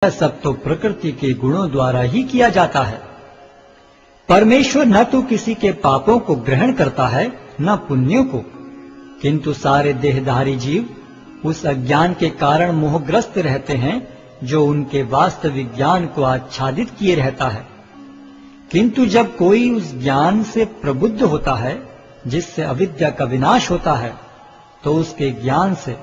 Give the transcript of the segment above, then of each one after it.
यह सब तो प्रकृति के गुणों द्वारा ही किया जाता है। परमेश्वर न तो किसी के पापों को ग्रहण करता है न पुण्यों को, किंतु सारे देहधारी जीव उस अज्ञान के कारण मोहग्रस्त रहते हैं जो उनके वास्तविक ज्ञान को आच्छादित किए रहता है। किंतु जब कोई उस ज्ञान से प्रबुद्ध होता है जिससे अविद्या का विनाश होता है, तो उसके ज्ञान से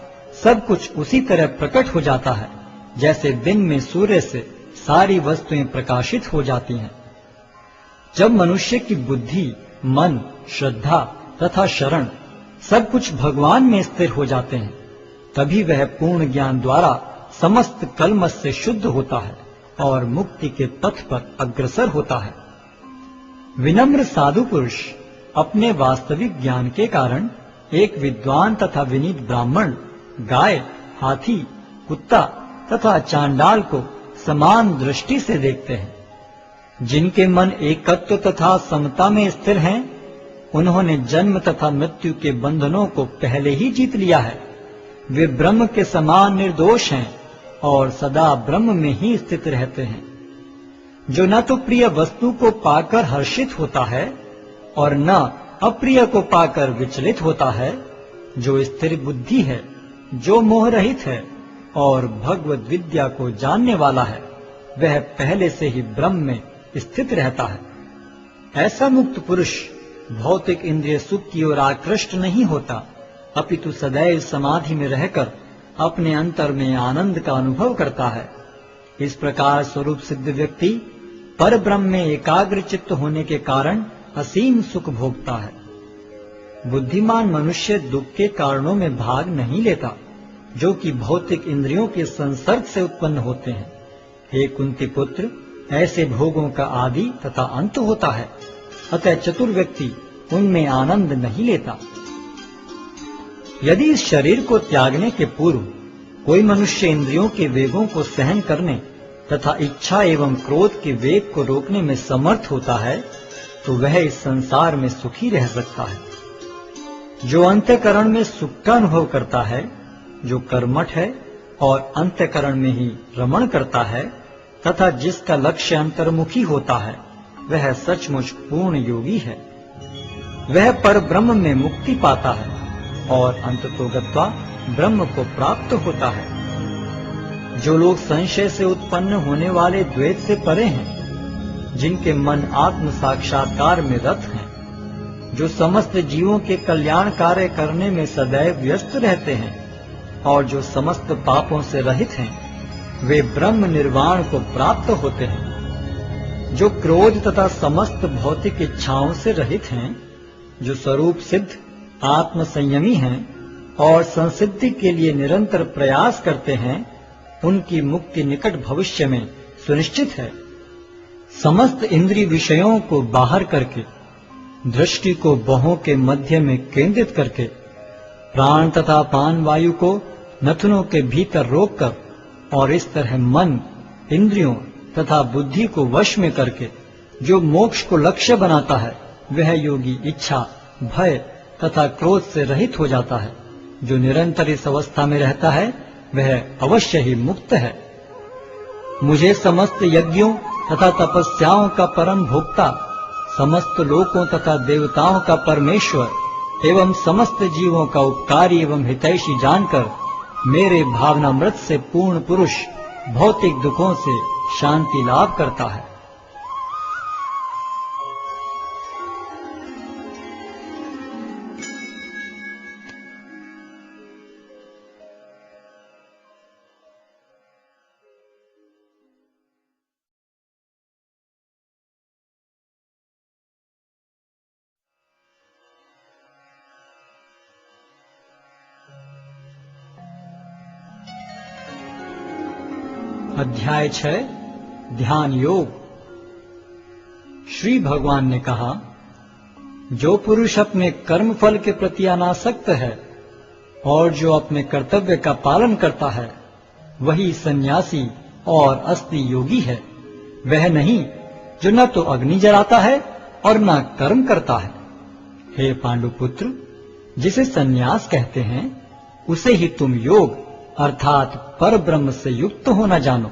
सब कुछ उसी तरह प्रकट हो जाता है जैसे दिन में सूर्य से सारी वस्तुएं प्रकाशित हो जाती हैं। जब मनुष्य की बुद्धि, मन, श्रद्धा तथा शरण सब कुछ भगवान में स्थिर हो जाते हैं, तभी वह पूर्ण ज्ञान द्वारा समस्त कलमश से शुद्ध होता है और मुक्ति के पथ पर अग्रसर होता है। विनम्र साधु पुरुष अपने वास्तविक ज्ञान के कारण एक विद्वान तथा विनीत ब्राह्मण, गाय, हाथी, कुत्ता तथा चांडाल को समान दृष्टि से देखते हैं। जिनके मन एकत्व तथा समता में स्थिर हैं, उन्होंने जन्म तथा मृत्यु के बंधनों को पहले ही जीत लिया है। वे ब्रह्म के समान निर्दोष हैं और सदा ब्रह्म में ही स्थित रहते हैं। जो न तो प्रिय वस्तु को पाकर हर्षित होता है और न अप्रिय को पाकर विचलित होता है, जो स्थिर बुद्धि है, जो मोह रहित है और भगवत विद्या को जानने वाला है, वह पहले से ही ब्रह्म में स्थित रहता है। ऐसा मुक्त पुरुष भौतिक इंद्रिय सुख की ओर आकृष्ट नहीं होता, अपितु सदैव समाधि में रहकर अपने अंतर में आनंद का अनुभव करता है। इस प्रकार स्वरूप सिद्ध व्यक्ति पर ब्रह्म में एकाग्र चित्त होने के कारण असीम सुख भोगता है। बुद्धिमान मनुष्य दुख के कारणों में भाग नहीं लेता, जो कि भौतिक इंद्रियों के संसर्ग से उत्पन्न होते हैं। हे कुंती पुत्र, ऐसे भोगों का आदि तथा अंत होता है, अतः चतुर व्यक्ति उनमें आनंद नहीं लेता। यदि इस शरीर को त्यागने के पूर्व कोई मनुष्य इंद्रियों के वेगों को सहन करने तथा इच्छा एवं क्रोध के वेग को रोकने में समर्थ होता है, तो वह इस संसार में सुखी रह सकता है। जो अंतःकरण में सुख का अनुभव करता है, जो कर्मठ है और अंतःकरण में ही रमण करता है तथा जिसका लक्ष्य अंतर्मुखी होता है, वह सचमुच पूर्ण योगी है। वह पर ब्रह्म में मुक्ति पाता है और अंततोगत्वा ब्रह्म को प्राप्त होता है। जो लोग संशय से उत्पन्न होने वाले द्वैत से परे हैं, जिनके मन आत्म साक्षात्कार में रत हैं, जो समस्त जीवों के कल्याण कार्य करने में सदैव व्यस्त रहते हैं और जो समस्त पापों से रहित हैं, वे ब्रह्म निर्वाण को प्राप्त होते हैं। जो क्रोध तथा समस्त भौतिक इच्छाओं से रहित हैं, जो स्वरूप सिद्ध आत्म संयमी हैं और संसिद्धि के लिए निरंतर प्रयास करते हैं, उनकी मुक्ति निकट भविष्य में सुनिश्चित है। समस्त इंद्रिय विषयों को बाहर करके, दृष्टि को बाहों के मध्य में केंद्रित करके, प्राण तथा पान वायु को नथुनों के भीतर रोककर और इस तरह मन, इंद्रियों तथा बुद्धि को वश में करके जो मोक्ष को लक्ष्य बनाता है, वह योगी इच्छा, भय तथा क्रोध से रहित हो जाता है। जो निरंतर इस अवस्था में रहता है, वह अवश्य ही मुक्त है। मुझे समस्त यज्ञों तथा तपस्याओं का परम भोक्ता, समस्त लोकों तथा देवताओं का परमेश्वर एवं समस्त जीवों का उपकारी एवं हितैषी जानकर मेरे भावनामृत से पूर्ण पुरुष भौतिक दुखों से शांति लाभ करता है। अध्याय 6 ध्यान योग। श्री भगवान ने कहा, जो पुरुष अपने कर्म फल के प्रति अनासक्त है और जो अपने कर्तव्य का पालन करता है, वही सन्यासी और असली योगी है। वह नहीं जो न तो अग्नि जलाता है और न कर्म करता है। हे पांडुपुत्र, जिसे सन्यास कहते हैं, उसे ही तुम योग अर्थात पर ब्रह्म से युक्त होना जानो।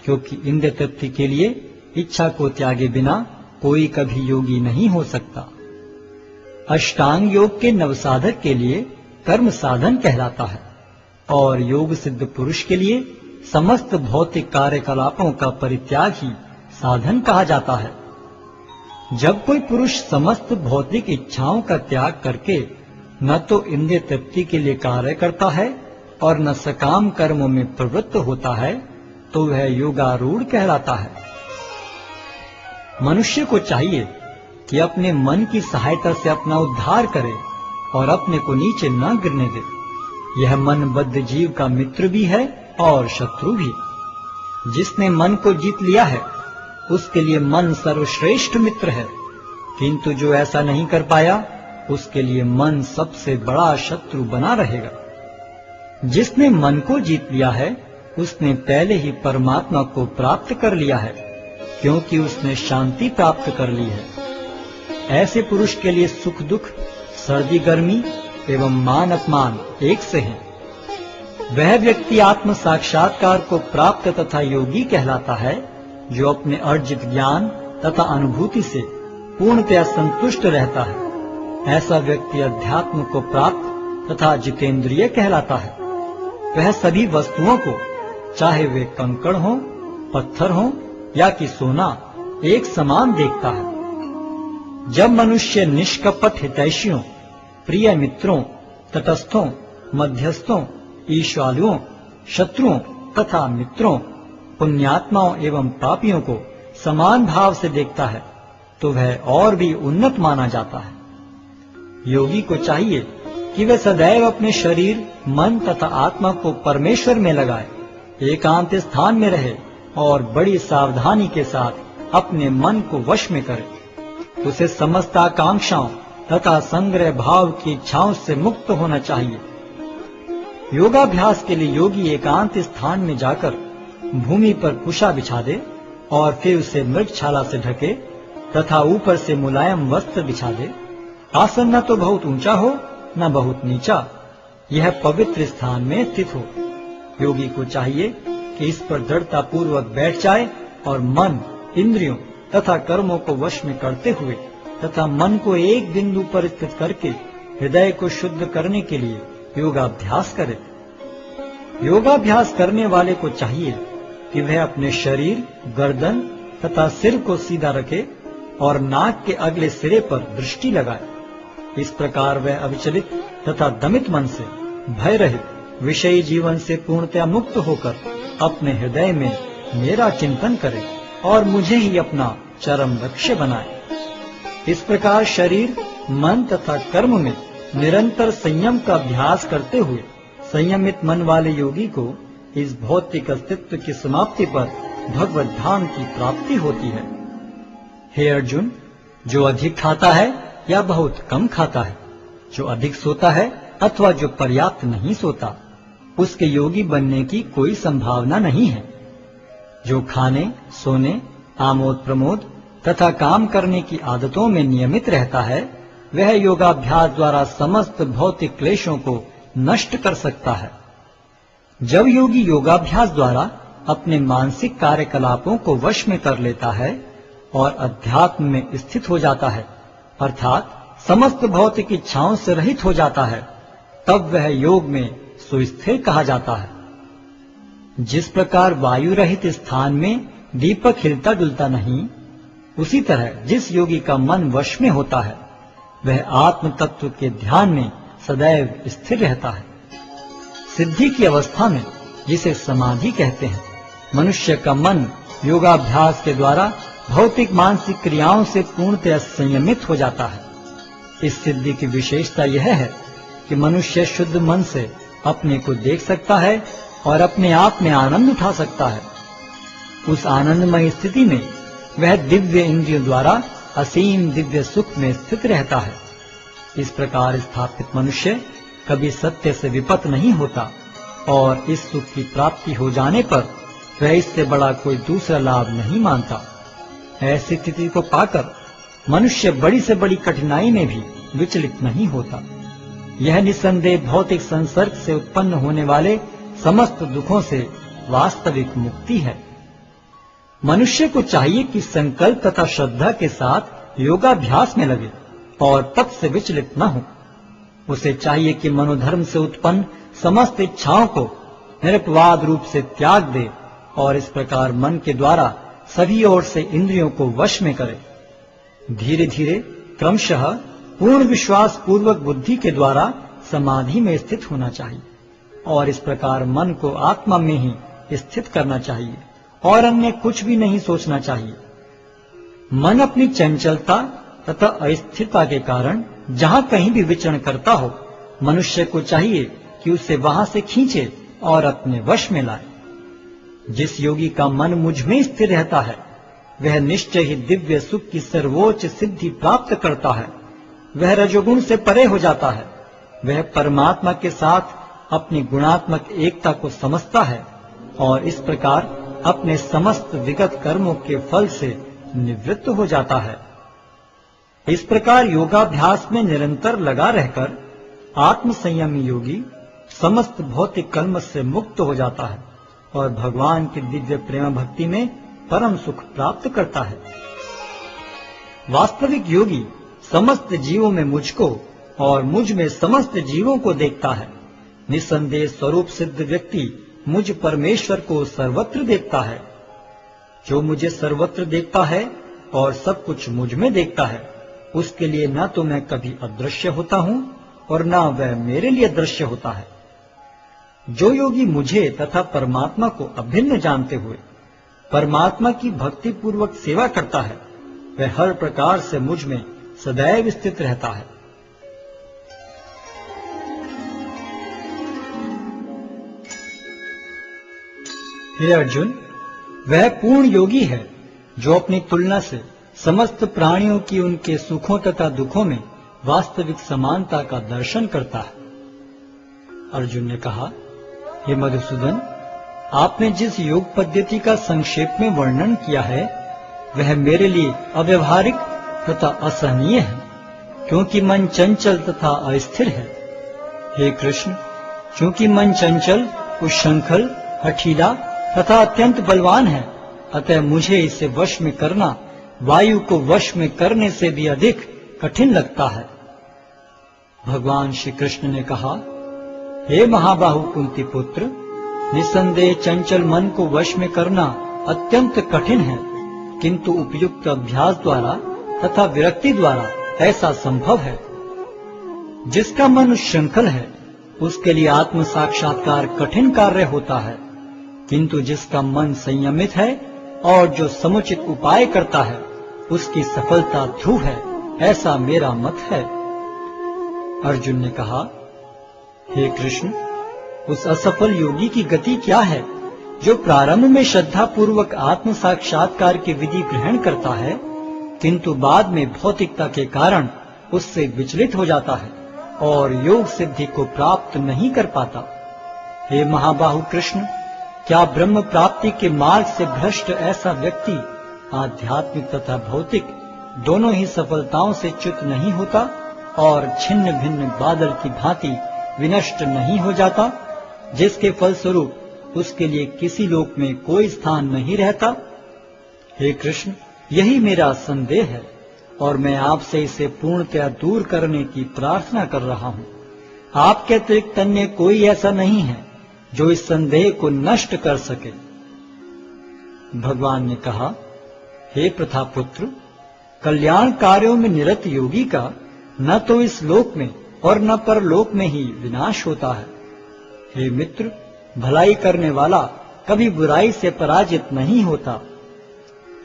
क्योंकि इंद्रिय तृप्ति के लिए इच्छा को त्यागे बिना कोई कभी योगी नहीं हो सकता। अष्टांग योग के नवसाधक के लिए कर्म साधन कहलाता है और योग सिद्ध पुरुष के लिए समस्त भौतिक कार्यकलापों का परित्याग ही साधन कहा जाता है। जब कोई पुरुष समस्त भौतिक इच्छाओं का त्याग करके न तो इंद्रिय तृप्ति के लिए कार्य करता है और न सकाम कर्मों में प्रवृत्त होता है तो वह योगारूढ़ कहलाता है। मनुष्य को चाहिए कि अपने मन की सहायता से अपना उद्धार करे और अपने को नीचे न गिरने दे। यह मनबद्ध जीव का मित्र भी है और शत्रु भी। जिसने मन को जीत लिया है उसके लिए मन सर्वश्रेष्ठ मित्र है, किंतु जो ऐसा नहीं कर पाया उसके लिए मन सबसे बड़ा शत्रु बना रहेगा। जिसने मन को जीत लिया है उसने पहले ही परमात्मा को प्राप्त कर लिया है, क्योंकि उसने शांति प्राप्त कर ली है। ऐसे पुरुष के लिए सुख दुख, सर्दी गर्मी एवं मान अपमान एक से हैं। वह व्यक्ति आत्म साक्षात्कार को प्राप्त तथा योगी कहलाता है जो अपने अर्जित ज्ञान तथा अनुभूति से पूर्णतया संतुष्ट रहता है। ऐसा व्यक्ति अध्यात्म को प्राप्त तथा जितेंद्रिय कहलाता है। वह सभी वस्तुओं को, चाहे वे कंकड़ हो, पत्थर हो या कि सोना, एक समान देखता है। जब मनुष्य निष्कपट हितैषियों, प्रिय मित्रों, तटस्थों, मध्यस्थों, ईश्वालुओं, शत्रुओं तथा मित्रों, पुण्यात्माओं एवं पापियों को समान भाव से देखता है तो वह और भी उन्नत माना जाता है। योगी को चाहिए कि वह सदैव अपने शरीर, मन तथा आत्मा को परमेश्वर में लगाए, एकांत स्थान में रहे और बड़ी सावधानी के साथ अपने मन को वश में करे। उसे समस्त आकांक्षाओं तथा संग्रह भाव की इच्छाओं से मुक्त होना चाहिए। योगाभ्यास के लिए योगी एकांत स्थान में जाकर भूमि पर कुशा बिछा दे और फिर उसे मृगछाला से ढके तथा ऊपर से मुलायम वस्त्र बिछा दे। आसन न तो बहुत ऊंचा हो न बहुत नीचा, यह पवित्र स्थान में स्थित हो। योगी को चाहिए कि इस पर दृढ़ता पूर्वक बैठ जाए और मन, इंद्रियों तथा कर्मों को वश में करते हुए तथा मन को एक बिंदु पर स्थित करके हृदय को शुद्ध करने के लिए योगाभ्यास करे। योगाभ्यास करने वाले को चाहिए कि वह अपने शरीर, गर्दन तथा सिर को सीधा रखे और नाक के अगले सिरे पर दृष्टि लगाए। इस प्रकार वह अविचलित तथा दमित मन से, भय रहित, विषयी जीवन से पूर्णतया मुक्त होकर अपने हृदय में मेरा चिंतन करे और मुझे ही अपना चरम लक्ष्य बनाए। इस प्रकार शरीर, मन तथा कर्म में निरंतर संयम का अभ्यास करते हुए संयमित मन वाले योगी को इस भौतिक अस्तित्व की समाप्ति पर भगवत धाम की प्राप्ति होती है। हे अर्जुन, जो अधिक खाता है या बहुत कम खाता है, जो अधिक सोता है अथवा जो पर्याप्त नहीं सोता, उसके योगी बनने की कोई संभावना नहीं है। जो खाने, सोने, आमोद प्रमोद तथा काम करने की आदतों में नियमित रहता है, वह योगाभ्यास द्वारा समस्त भौतिक क्लेशों को नष्ट कर सकता है। जब योगी योगाभ्यास द्वारा अपने मानसिक कार्यकलापों को वश में कर लेता है और अध्यात्म में स्थित हो जाता है, अर्थात समस्त भौतिक इच्छाओं से रहित हो जाता है, तब वह योग में सुस्थिर कहा जाता है। जिस प्रकार वायु रहित स्थान में दीपक हिलता डुलता नहीं, उसी तरह जिस योगी का मन वश में होता है वह आत्म तत्व के ध्यान में सदैव स्थिर रहता है। सिद्धि की अवस्था में, जिसे समाधि कहते हैं, मनुष्य का मन योगाभ्यास के द्वारा भौतिक मानसिक क्रियाओं से पूर्णतः संयमित हो जाता है। इस सिद्धि की विशेषता यह है कि मनुष्य शुद्ध मन से अपने को देख सकता है और अपने आप में आनंद उठा सकता है। उस आनंदमय स्थिति में वह दिव्य इंद्रियों द्वारा असीम दिव्य सुख में स्थित रहता है। इस प्रकार स्थापित मनुष्य कभी सत्य से विपत नहीं होता और इस सुख की प्राप्ति हो जाने पर वह इससे बड़ा कोई दूसरा लाभ नहीं मानता। ऐसी स्थिति को पाकर मनुष्य बड़ी से बड़ी कठिनाई में भी विचलित नहीं होता। यह निस्संदेह भौतिक संसर्ग से उत्पन्न होने वाले समस्त दुखों से वास्तविक मुक्ति है। मनुष्य को चाहिए कि संकल्प तथा श्रद्धा के साथ योगाभ्यास में लगे और तप से विचलित न हो। उसे चाहिए कि मनोधर्म से उत्पन्न समस्त इच्छाओं को निरपवाद रूप से त्याग दे और इस प्रकार मन के द्वारा सभी ओर से इंद्रियों को वश में करे। धीरे धीरे क्रमशः पूर्ण विश्वास पूर्वक बुद्धि के द्वारा समाधि में स्थित होना चाहिए और इस प्रकार मन को आत्मा में ही स्थित करना चाहिए और अन्य कुछ भी नहीं सोचना चाहिए। मन अपनी चंचलता तथा अस्थिरता के कारण जहाँ कहीं भी विचरण करता हो, मनुष्य को चाहिए कि उसे वहां से खींचे और अपने वश में लाए। जिस योगी का मन मुझ में स्थिर रहता है, वह निश्चय ही दिव्य सुख की सर्वोच्च सिद्धि प्राप्त करता है। वह रजोगुण से परे हो जाता है। वह परमात्मा के साथ अपनी गुणात्मक एकता को समझता है और इस प्रकार अपने समस्त विगत कर्मों के फल से निवृत्त हो जाता है। इस प्रकार योगाभ्यास में निरंतर लगा रहकर आत्म संयमी योगी समस्त भौतिक कर्म से मुक्त हो जाता है और भगवान की दिव्य प्रेम भक्ति में परम सुख प्राप्त करता है। वास्तविक योगी समस्त जीवों में मुझको और मुझ में समस्त जीवों को देखता है। निसंदेह स्वरूप सिद्ध व्यक्ति मुझ परमेश्वर को सर्वत्र देखता है। जो मुझे सर्वत्र देखता है और सब कुछ मुझ में देखता है, उसके लिए न तो मैं कभी अदृश्य होता हूँ और न वह मेरे लिए दृश्य होता है। जो योगी मुझे तथा परमात्मा को अभिन्न जानते हुए परमात्मा की भक्ति पूर्वक सेवा करता है, वह हर प्रकार से मुझ में सदैव स्थित रहता है। हे अर्जुन, वह पूर्ण योगी है जो अपनी तुलना से समस्त प्राणियों की उनके सुखों तथा दुखों में वास्तविक समानता का दर्शन करता है। अर्जुन ने कहा, हे मधुसूदन, आपने जिस योग पद्धति का संक्षेप में वर्णन किया है, वह मेरे लिए अव्यवहारिक तथा असहनीय है, क्योंकि मन चंचल तथा अस्थिर है। हे कृष्ण, क्योंकि मन चंचल, उच्छृंखल, हठीला तथा अत्यंत बलवान है, अतः मुझे इसे वश में करना वायु को वश में करने से भी अधिक कठिन लगता है। भगवान श्री कृष्ण ने कहा, हे महाबाहु कुंती पुत्र, निसंदेह चंचल मन को वश में करना अत्यंत कठिन है, किंतु उपयुक्त अभ्यास द्वारा तथा विरक्ति द्वारा ऐसा संभव है। जिसका मन उच्छृंखल है, उसके लिए आत्म साक्षात्कार कठिन कार्य होता है, किंतु जिसका मन संयमित है और जो समुचित उपाय करता है, उसकी सफलता ध्रुव है, ऐसा मेरा मत है। अर्जुन ने कहा, हे कृष्ण, उस असफल योगी की गति क्या है जो प्रारंभ में श्रद्धा पूर्वक आत्म साक्षात्कार की विधि ग्रहण करता है, किंतु बाद में भौतिकता के कारण उससे विचलित हो जाता है और योग सिद्धि को प्राप्त नहीं कर पाता। हे महाबाहु कृष्ण, क्या ब्रह्म प्राप्ति के मार्ग से भ्रष्ट ऐसा व्यक्ति आध्यात्मिक तथा भौतिक दोनों ही सफलताओं से च्युत नहीं होता और छिन्न भिन्न बादल की भांति विनष्ट नहीं हो जाता, जिसके फलस्वरूप उसके लिए किसी लोक में कोई स्थान नहीं रहता? हे कृष्ण, यही मेरा संदेह है और मैं आपसे इसे पूर्णतया दूर करने की प्रार्थना कर रहा हूँ। आपके अतिरिक्त अन्य कोई ऐसा नहीं है जो इस संदेह को नष्ट कर सके। भगवान ने कहा, हे प्रथापुत्र, कल्याण कार्यों में निरत योगी का न तो इस लोक में और न परलोक में ही विनाश होता है। हे मित्र, भलाई करने वाला कभी बुराई से पराजित नहीं होता।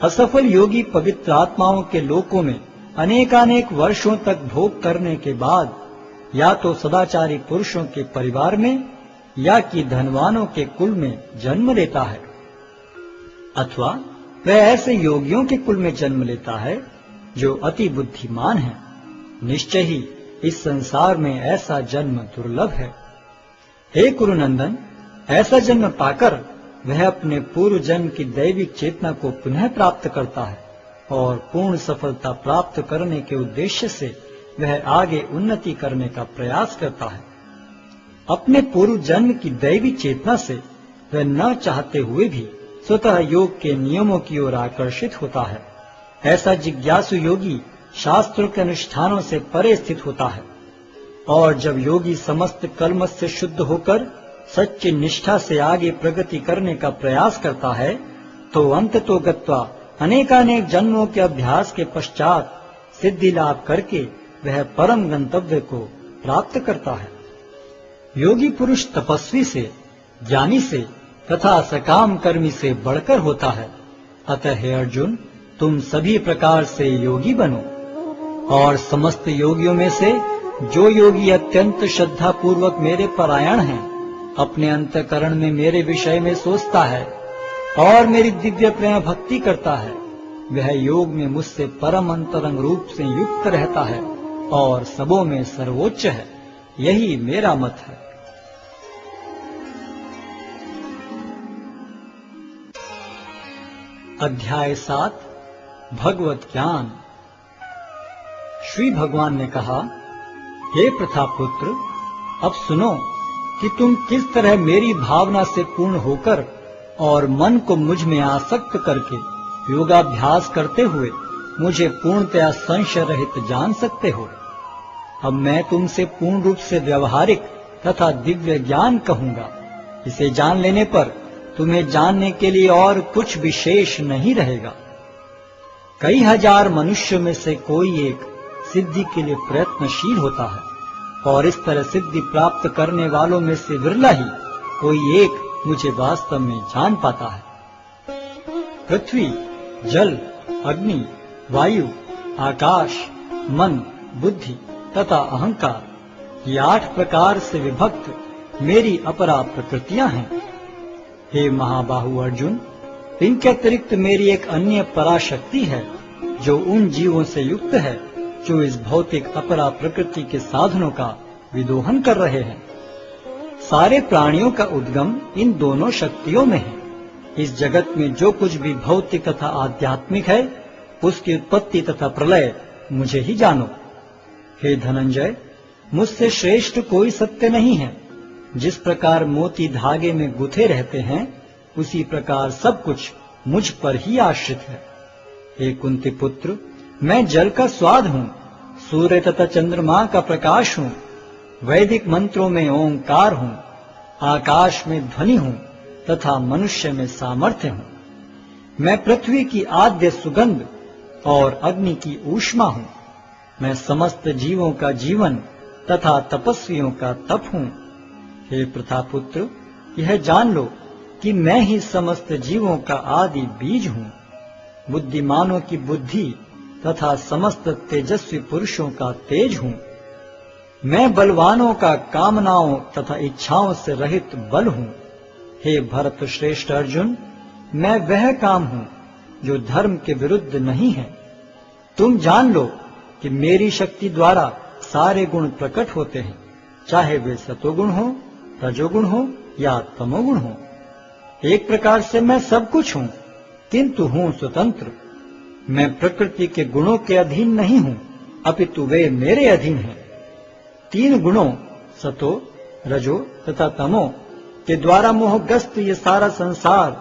असफल योगी पवित्र आत्माओं के लोकों में अनेकानेक वर्षों तक भोग करने के बाद या तो सदाचारी पुरुषों के परिवार में या कि धनवानों के कुल में जन्म लेता है, अथवा वह ऐसे योगियों के कुल में जन्म लेता है जो अति बुद्धिमान है। निश्चय ही इस संसार में ऐसा जन्म दुर्लभ है। हे कुरुनंदन, ऐसा जन्म पाकर वह अपने पूर्व जन्म की दैविक चेतना को पुनः प्राप्त करता है और पूर्ण सफलता प्राप्त करने के उद्देश्य से वह आगे उन्नति करने का प्रयास करता है। अपने पूर्व जन्म की दैवी चेतना से वह न चाहते हुए भी स्वतः योग के नियमों की ओर आकर्षित होता है। ऐसा जिज्ञासु योगी शास्त्रों के अनुष्ठानों से परे स्थित होता है। और जब योगी समस्त कलमश से शुद्ध होकर सच्ची निष्ठा से आगे प्रगति करने का प्रयास करता है, तो अंततो गत्वा अनेकानेक जन्मों के अभ्यास के पश्चात सिद्धि लाभ करके वह परम गंतव्य को प्राप्त करता है। योगी पुरुष तपस्वी से, ज्ञानी से तथा सकाम कर्मी से बढ़कर होता है। अतः हे अर्जुन, तुम सभी प्रकार से योगी बनो। और समस्त योगियों में से जो योगी अत्यंत श्रद्धा पूर्वक मेरे परायण है, अपने अंतःकरण में मेरे विषय में सोचता है और मेरी दिव्य प्रेम भक्ति करता है, वह योग में मुझसे परम अंतरंग रूप से युक्त रहता है और सबों में सर्वोच्च है। यही मेरा मत है। अध्याय 7 भगवत ज्ञान। श्री भगवान ने कहा, हे प्रथापुत्र, अब सुनो कि तुम किस तरह मेरी भावना से पूर्ण होकर और मन को मुझ में आसक्त करके योगाभ्यास करते हुए मुझे पूर्णतया संशय रहित जान सकते हो। अब मैं तुमसे पूर्ण रूप से व्यवहारिक तथा दिव्य ज्ञान कहूंगा। इसे जान लेने पर तुम्हें जानने के लिए और कुछ विशेष नहीं रहेगा। कई हजार मनुष्यों में से कोई एक सिद्धि के लिए प्रयत्नशील होता है, और इस तरह सिद्धि प्राप्त करने वालों में से विरला ही कोई एक मुझे वास्तव में जान पाता है। पृथ्वी, जल, अग्नि, वायु, आकाश, मन, बुद्धि तथा अहंकार, ये 8 प्रकार से विभक्त मेरी अपरा प्रकृतियां हैं। हे महाबाहु अर्जुन, इनके अतिरिक्त मेरी एक अन्य पराशक्ति है, जो उन जीवों से युक्त है जो इस भौतिक अपरा प्रकृति के साधनों का विदोहन कर रहे हैं। सारे प्राणियों का उद्गम इन दोनों शक्तियों में है। इस जगत में जो कुछ भी भौतिक तथा आध्यात्मिक है, उसकी उत्पत्ति तथा प्रलय मुझे ही जानो। हे धनंजय, मुझसे श्रेष्ठ कोई सत्य नहीं है। जिस प्रकार मोती धागे में गुथे रहते हैं, उसी प्रकार सब कुछ मुझ पर ही आश्रित है। हे कुंती पुत्र, मैं जल का स्वाद हूँ, सूर्य तथा चंद्रमा का प्रकाश हूँ, वैदिक मंत्रों में ओंकार हूँ, आकाश में ध्वनि हूँ तथा मनुष्य में सामर्थ्य हूँ। मैं पृथ्वी की आद्य सुगंध और अग्नि की ऊष्मा हूँ। मैं समस्त जीवों का जीवन तथा तपस्वियों का तप हूँ। हे प्रथापुत्र, यह जान लो कि मैं ही समस्त जीवों का आदि बीज हूँ। बुद्धिमानों की बुद्धि तथा समस्त तेजस्वी पुरुषों का तेज हूँ। मैं बलवानों का कामनाओं तथा इच्छाओं से रहित बल हूँ। हे भरत श्रेष्ठ अर्जुन, मैं वह काम हूँ जो धर्म के विरुद्ध नहीं है। तुम जान लो कि मेरी शक्ति द्वारा सारे गुण प्रकट होते हैं, चाहे वे सतोगुण हो, रजोगुण हो या तमोगुण हो। एक प्रकार से मैं सब कुछ हूँ, किंतु हूँ स्वतंत्र। मैं प्रकृति के गुणों के अधीन नहीं हूँ, अपितु वे मेरे अधीन हैं। 3 गुणों सतो, रजो तथा तमो के द्वारा मोहग्रस्त ये सारा संसार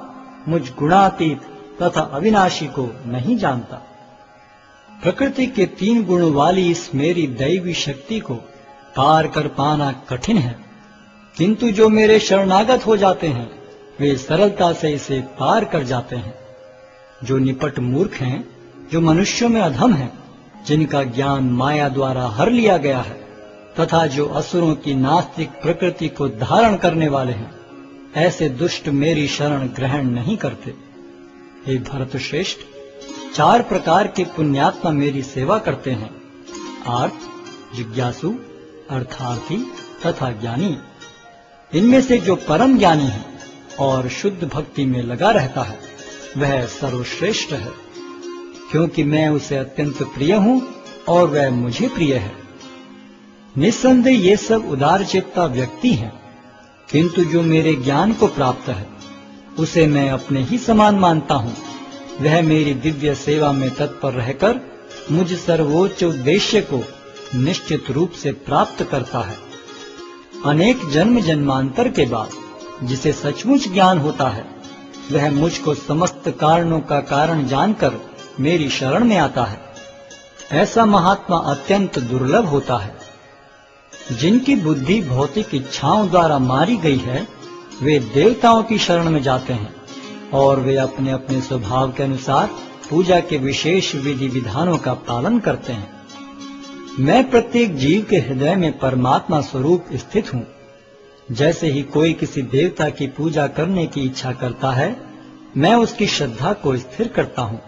मुझ गुणातीत तथा अविनाशी को नहीं जानता। प्रकृति के 3 गुण वाली इस मेरी दैवी शक्ति को पार कर पाना कठिन है, किंतु जो मेरे शरणागत हो जाते हैं वे सरलता से इसे पार कर जाते हैं। जो निपट मूर्ख हैं, जो मनुष्यों में अधम हैं, जिनका ज्ञान माया द्वारा हर लिया गया है, तथा जो असुरों की नास्तिक प्रकृति को धारण करने वाले हैं, ऐसे दुष्ट मेरी शरण ग्रहण नहीं करते। हे भरत श्रेष्ठ, 4 प्रकार के पुण्यात्मा मेरी सेवा करते हैं: आर्त, जिज्ञासु, अर्थार्थी तथा ज्ञानी। इनमें से जो परम ज्ञानी है और शुद्ध भक्ति में लगा रहता है, वह सर्वश्रेष्ठ है, क्योंकि मैं उसे अत्यंत प्रिय हूँ और वह मुझे प्रिय है। निस्संदेह ये सब उदारचित्ता व्यक्ति हैं, किंतु जो मेरे ज्ञान को प्राप्त है उसे मैं अपने ही समान मानता हूँ। वह मेरी दिव्य सेवा में तत्पर रहकर मुझ सर्वोच्च उद्देश्य को निश्चित रूप से प्राप्त करता है। अनेक जन्म जन्मांतर के बाद जिसे सचमुच ज्ञान होता है, वह मुझको समस्त कारणों का कारण जानकर मेरी शरण में आता है। ऐसा महात्मा अत्यंत दुर्लभ होता है। जिनकी बुद्धि भौतिक इच्छाओं द्वारा मारी गई है, वे देवताओं की शरण में जाते हैं और वे अपने अपने स्वभाव के अनुसार पूजा के विशेष विधि विधानों का पालन करते हैं। मैं प्रत्येक जीव के हृदय में परमात्मा स्वरूप स्थित हूँ। जैसे ही कोई किसी देवता की पूजा करने की इच्छा करता है, मैं उसकी श्रद्धा को स्थिर करता हूँ,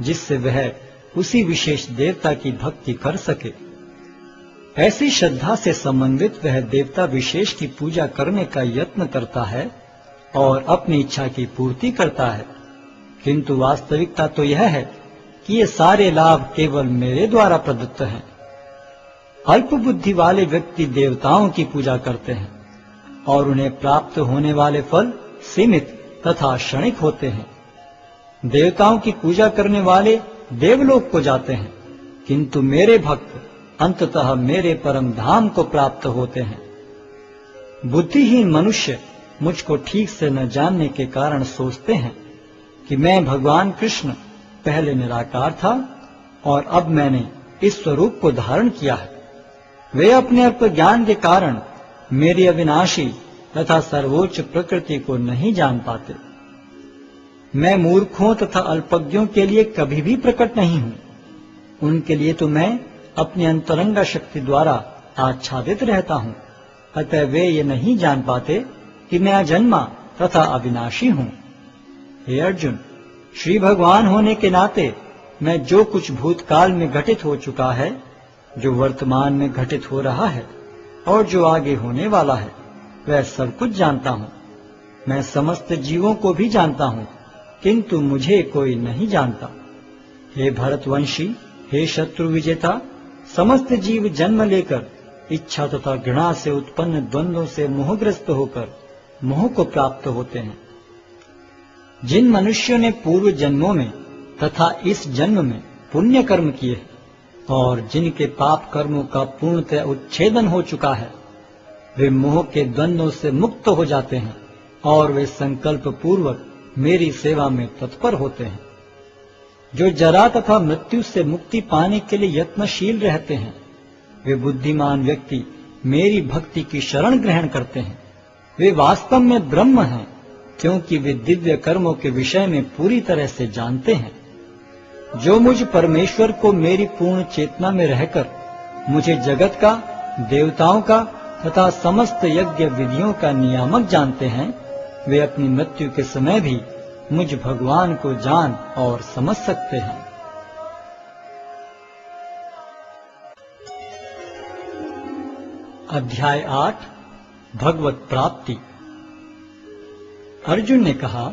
जिससे वह उसी विशेष देवता की भक्ति कर सके। ऐसी श्रद्धा से समन्वित वह देवता विशेष की पूजा करने का यत्न करता है और अपनी इच्छा की पूर्ति करता है। किंतु वास्तविकता तो यह है कि ये सारे लाभ केवल मेरे द्वारा प्रदत्त हैं। अल्प बुद्धि वाले व्यक्ति देवताओं की पूजा करते हैं और उन्हें प्राप्त होने वाले फल सीमित तथा क्षणिक होते हैं। देवताओं की पूजा करने वाले देवलोक को जाते हैं, किंतु मेरे भक्त अंततः मेरे परम धाम को प्राप्त होते हैं। बुद्धिहीन मनुष्य मुझको ठीक से न जानने के कारण सोचते हैं कि मैं भगवान कृष्ण पहले निराकार था और अब मैंने इस स्वरूप को धारण किया है। वे अपने अल्प ज्ञान के कारण मेरी अविनाशी तथा सर्वोच्च प्रकृति को नहीं जान पाते। मैं मूर्खों तथा अल्पज्ञों के लिए कभी भी प्रकट नहीं हूँ। उनके लिए तो मैं अपनी अंतरंगा शक्ति द्वारा आच्छादित रहता हूँ। अतः वे ये नहीं जान पाते कि मैं अजन्मा तथा अविनाशी हूँ। हे अर्जुन, श्री भगवान होने के नाते मैं जो कुछ भूतकाल में घटित हो चुका है, जो वर्तमान में घटित हो रहा है और जो आगे होने वाला है, वह सब कुछ जानता हूँ। मैं समस्त जीवों को भी जानता हूँ, किंतु मुझे कोई नहीं जानता। हे भरतवंशी, हे शत्रु विजेता, समस्त जीव जन्म लेकर इच्छा तथा घृणा से उत्पन्न द्वंद्वों से मोहग्रस्त होकर मोह को प्राप्त होते हैं। जिन मनुष्यों ने पूर्व जन्मों में तथा इस जन्म में पुण्य कर्म किए और जिनके पाप कर्मों का पूर्णतः उच्छेदन हो चुका है, वे मोह के द्वंद्वों से मुक्त हो जाते हैं और वे संकल्प पूर्वक मेरी सेवा में तत्पर होते हैं। जो जरा तथा मृत्यु से मुक्ति पाने के लिए यत्नशील रहते हैं, वे बुद्धिमान व्यक्ति मेरी भक्ति की शरण ग्रहण करते हैं। वे वास्तव में ब्रह्म हैं, क्योंकि वे दिव्य कर्मों के विषय में पूरी तरह से जानते हैं। जो मुझ परमेश्वर को मेरी पूर्ण चेतना में रहकर मुझे जगत का, देवताओं का तथा समस्त यज्ञ विधियों का नियामक जानते हैं, वे अपनी मृत्यु के समय भी मुझ भगवान को जान और समझ सकते हैं। अध्याय 8 भगवत प्राप्ति। अर्जुन ने कहा,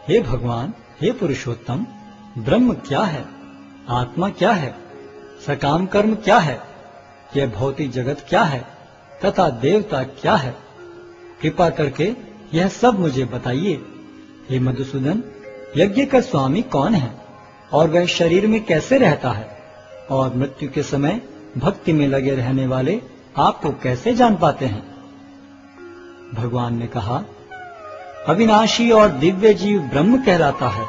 हे भगवान, हे पुरुषोत्तम, ब्रह्म क्या है? आत्मा क्या है? सकाम कर्म क्या है? यह भौतिक जगत क्या है तथा देवता क्या है? कृपा करके यह सब मुझे बताइए। हे मधुसूदन, यज्ञ का स्वामी कौन है और वह शरीर में कैसे रहता है? और मृत्यु के समय भक्ति में लगे रहने वाले आपको कैसे जान पाते हैं? भगवान ने कहा, अविनाशी और दिव्य जीव ब्रह्म कहलाता है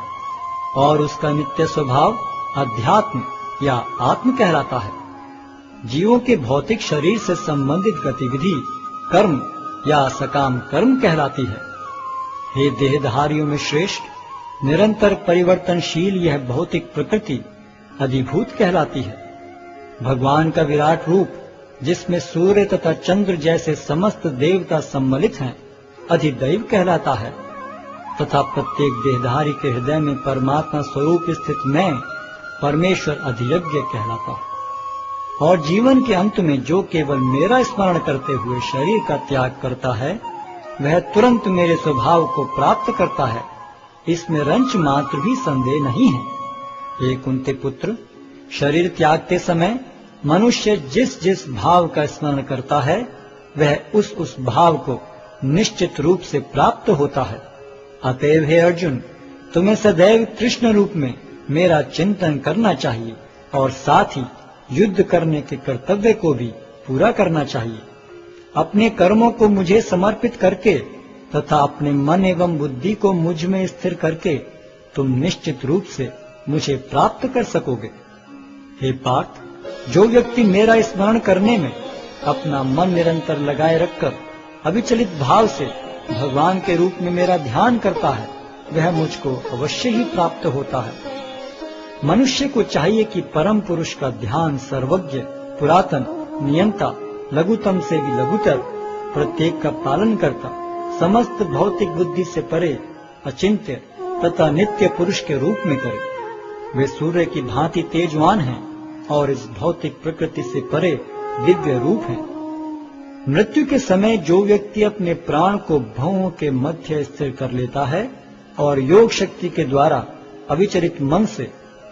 और उसका नित्य स्वभाव अध्यात्म या आत्म कहलाता है। जीवों के भौतिक शरीर से संबंधित गतिविधि कर्म या सकाम कर्म कहलाती है। हे देहधारियों में श्रेष्ठ, निरंतर परिवर्तनशील यह भौतिक प्रकृति अधिभूत कहलाती है। भगवान का विराट रूप, जिसमें सूर्य तथा चंद्र जैसे समस्त देवता सम्मिलित हैं, अधिदैव कहलाता है तथा प्रत्येक देहधारी के हृदय में परमात्मा स्वरूप स्थित मैं परमेश्वर अधियज्ञ कहलाता हूँ। और जीवन के अंत में जो केवल मेरा स्मरण करते हुए शरीर का त्याग करता है, वह तुरंत मेरे स्वभाव को प्राप्त करता है। इसमें रंच मात्र भी संदेह नहीं है। हे कुंती पुत्र, शरीर त्यागते समय मनुष्य जिस जिस भाव का स्मरण करता है, वह उस भाव को निश्चित रूप से प्राप्त होता है। अतएव हे अर्जुन, तुम्हें सदैव कृष्ण रूप में मेरा चिंतन करना चाहिए और साथ ही युद्ध करने के कर्तव्य को भी पूरा करना चाहिए। अपने कर्मों को मुझे समर्पित करके तथा अपने मन एवं बुद्धि को मुझ में स्थिर करके तुम निश्चित रूप से मुझे प्राप्त कर सकोगे। हे पार्थ, जो व्यक्ति मेरा स्मरण करने में अपना मन निरंतर लगाए रखकर अविचलित भाव से भगवान के रूप में मेरा ध्यान करता है, वह मुझको अवश्य ही प्राप्त होता है। मनुष्य को चाहिए कि परम पुरुष का ध्यान सर्वज्ञ, पुरातन, नियंता, लघुतम से भी लघुतर, प्रत्येक का पालन करता, समस्त भौतिक बुद्धि से परे, अचिंत्य तथा नित्य पुरुष के रूप में करे। वे सूर्य की भांति तेजवान हैं और इस भौतिक प्रकृति से परे दिव्य रूप हैं। मृत्यु के समय जो व्यक्ति अपने प्राण को भवों के मध्य स्थिर कर लेता है और योग शक्ति के द्वारा अविचलित मन से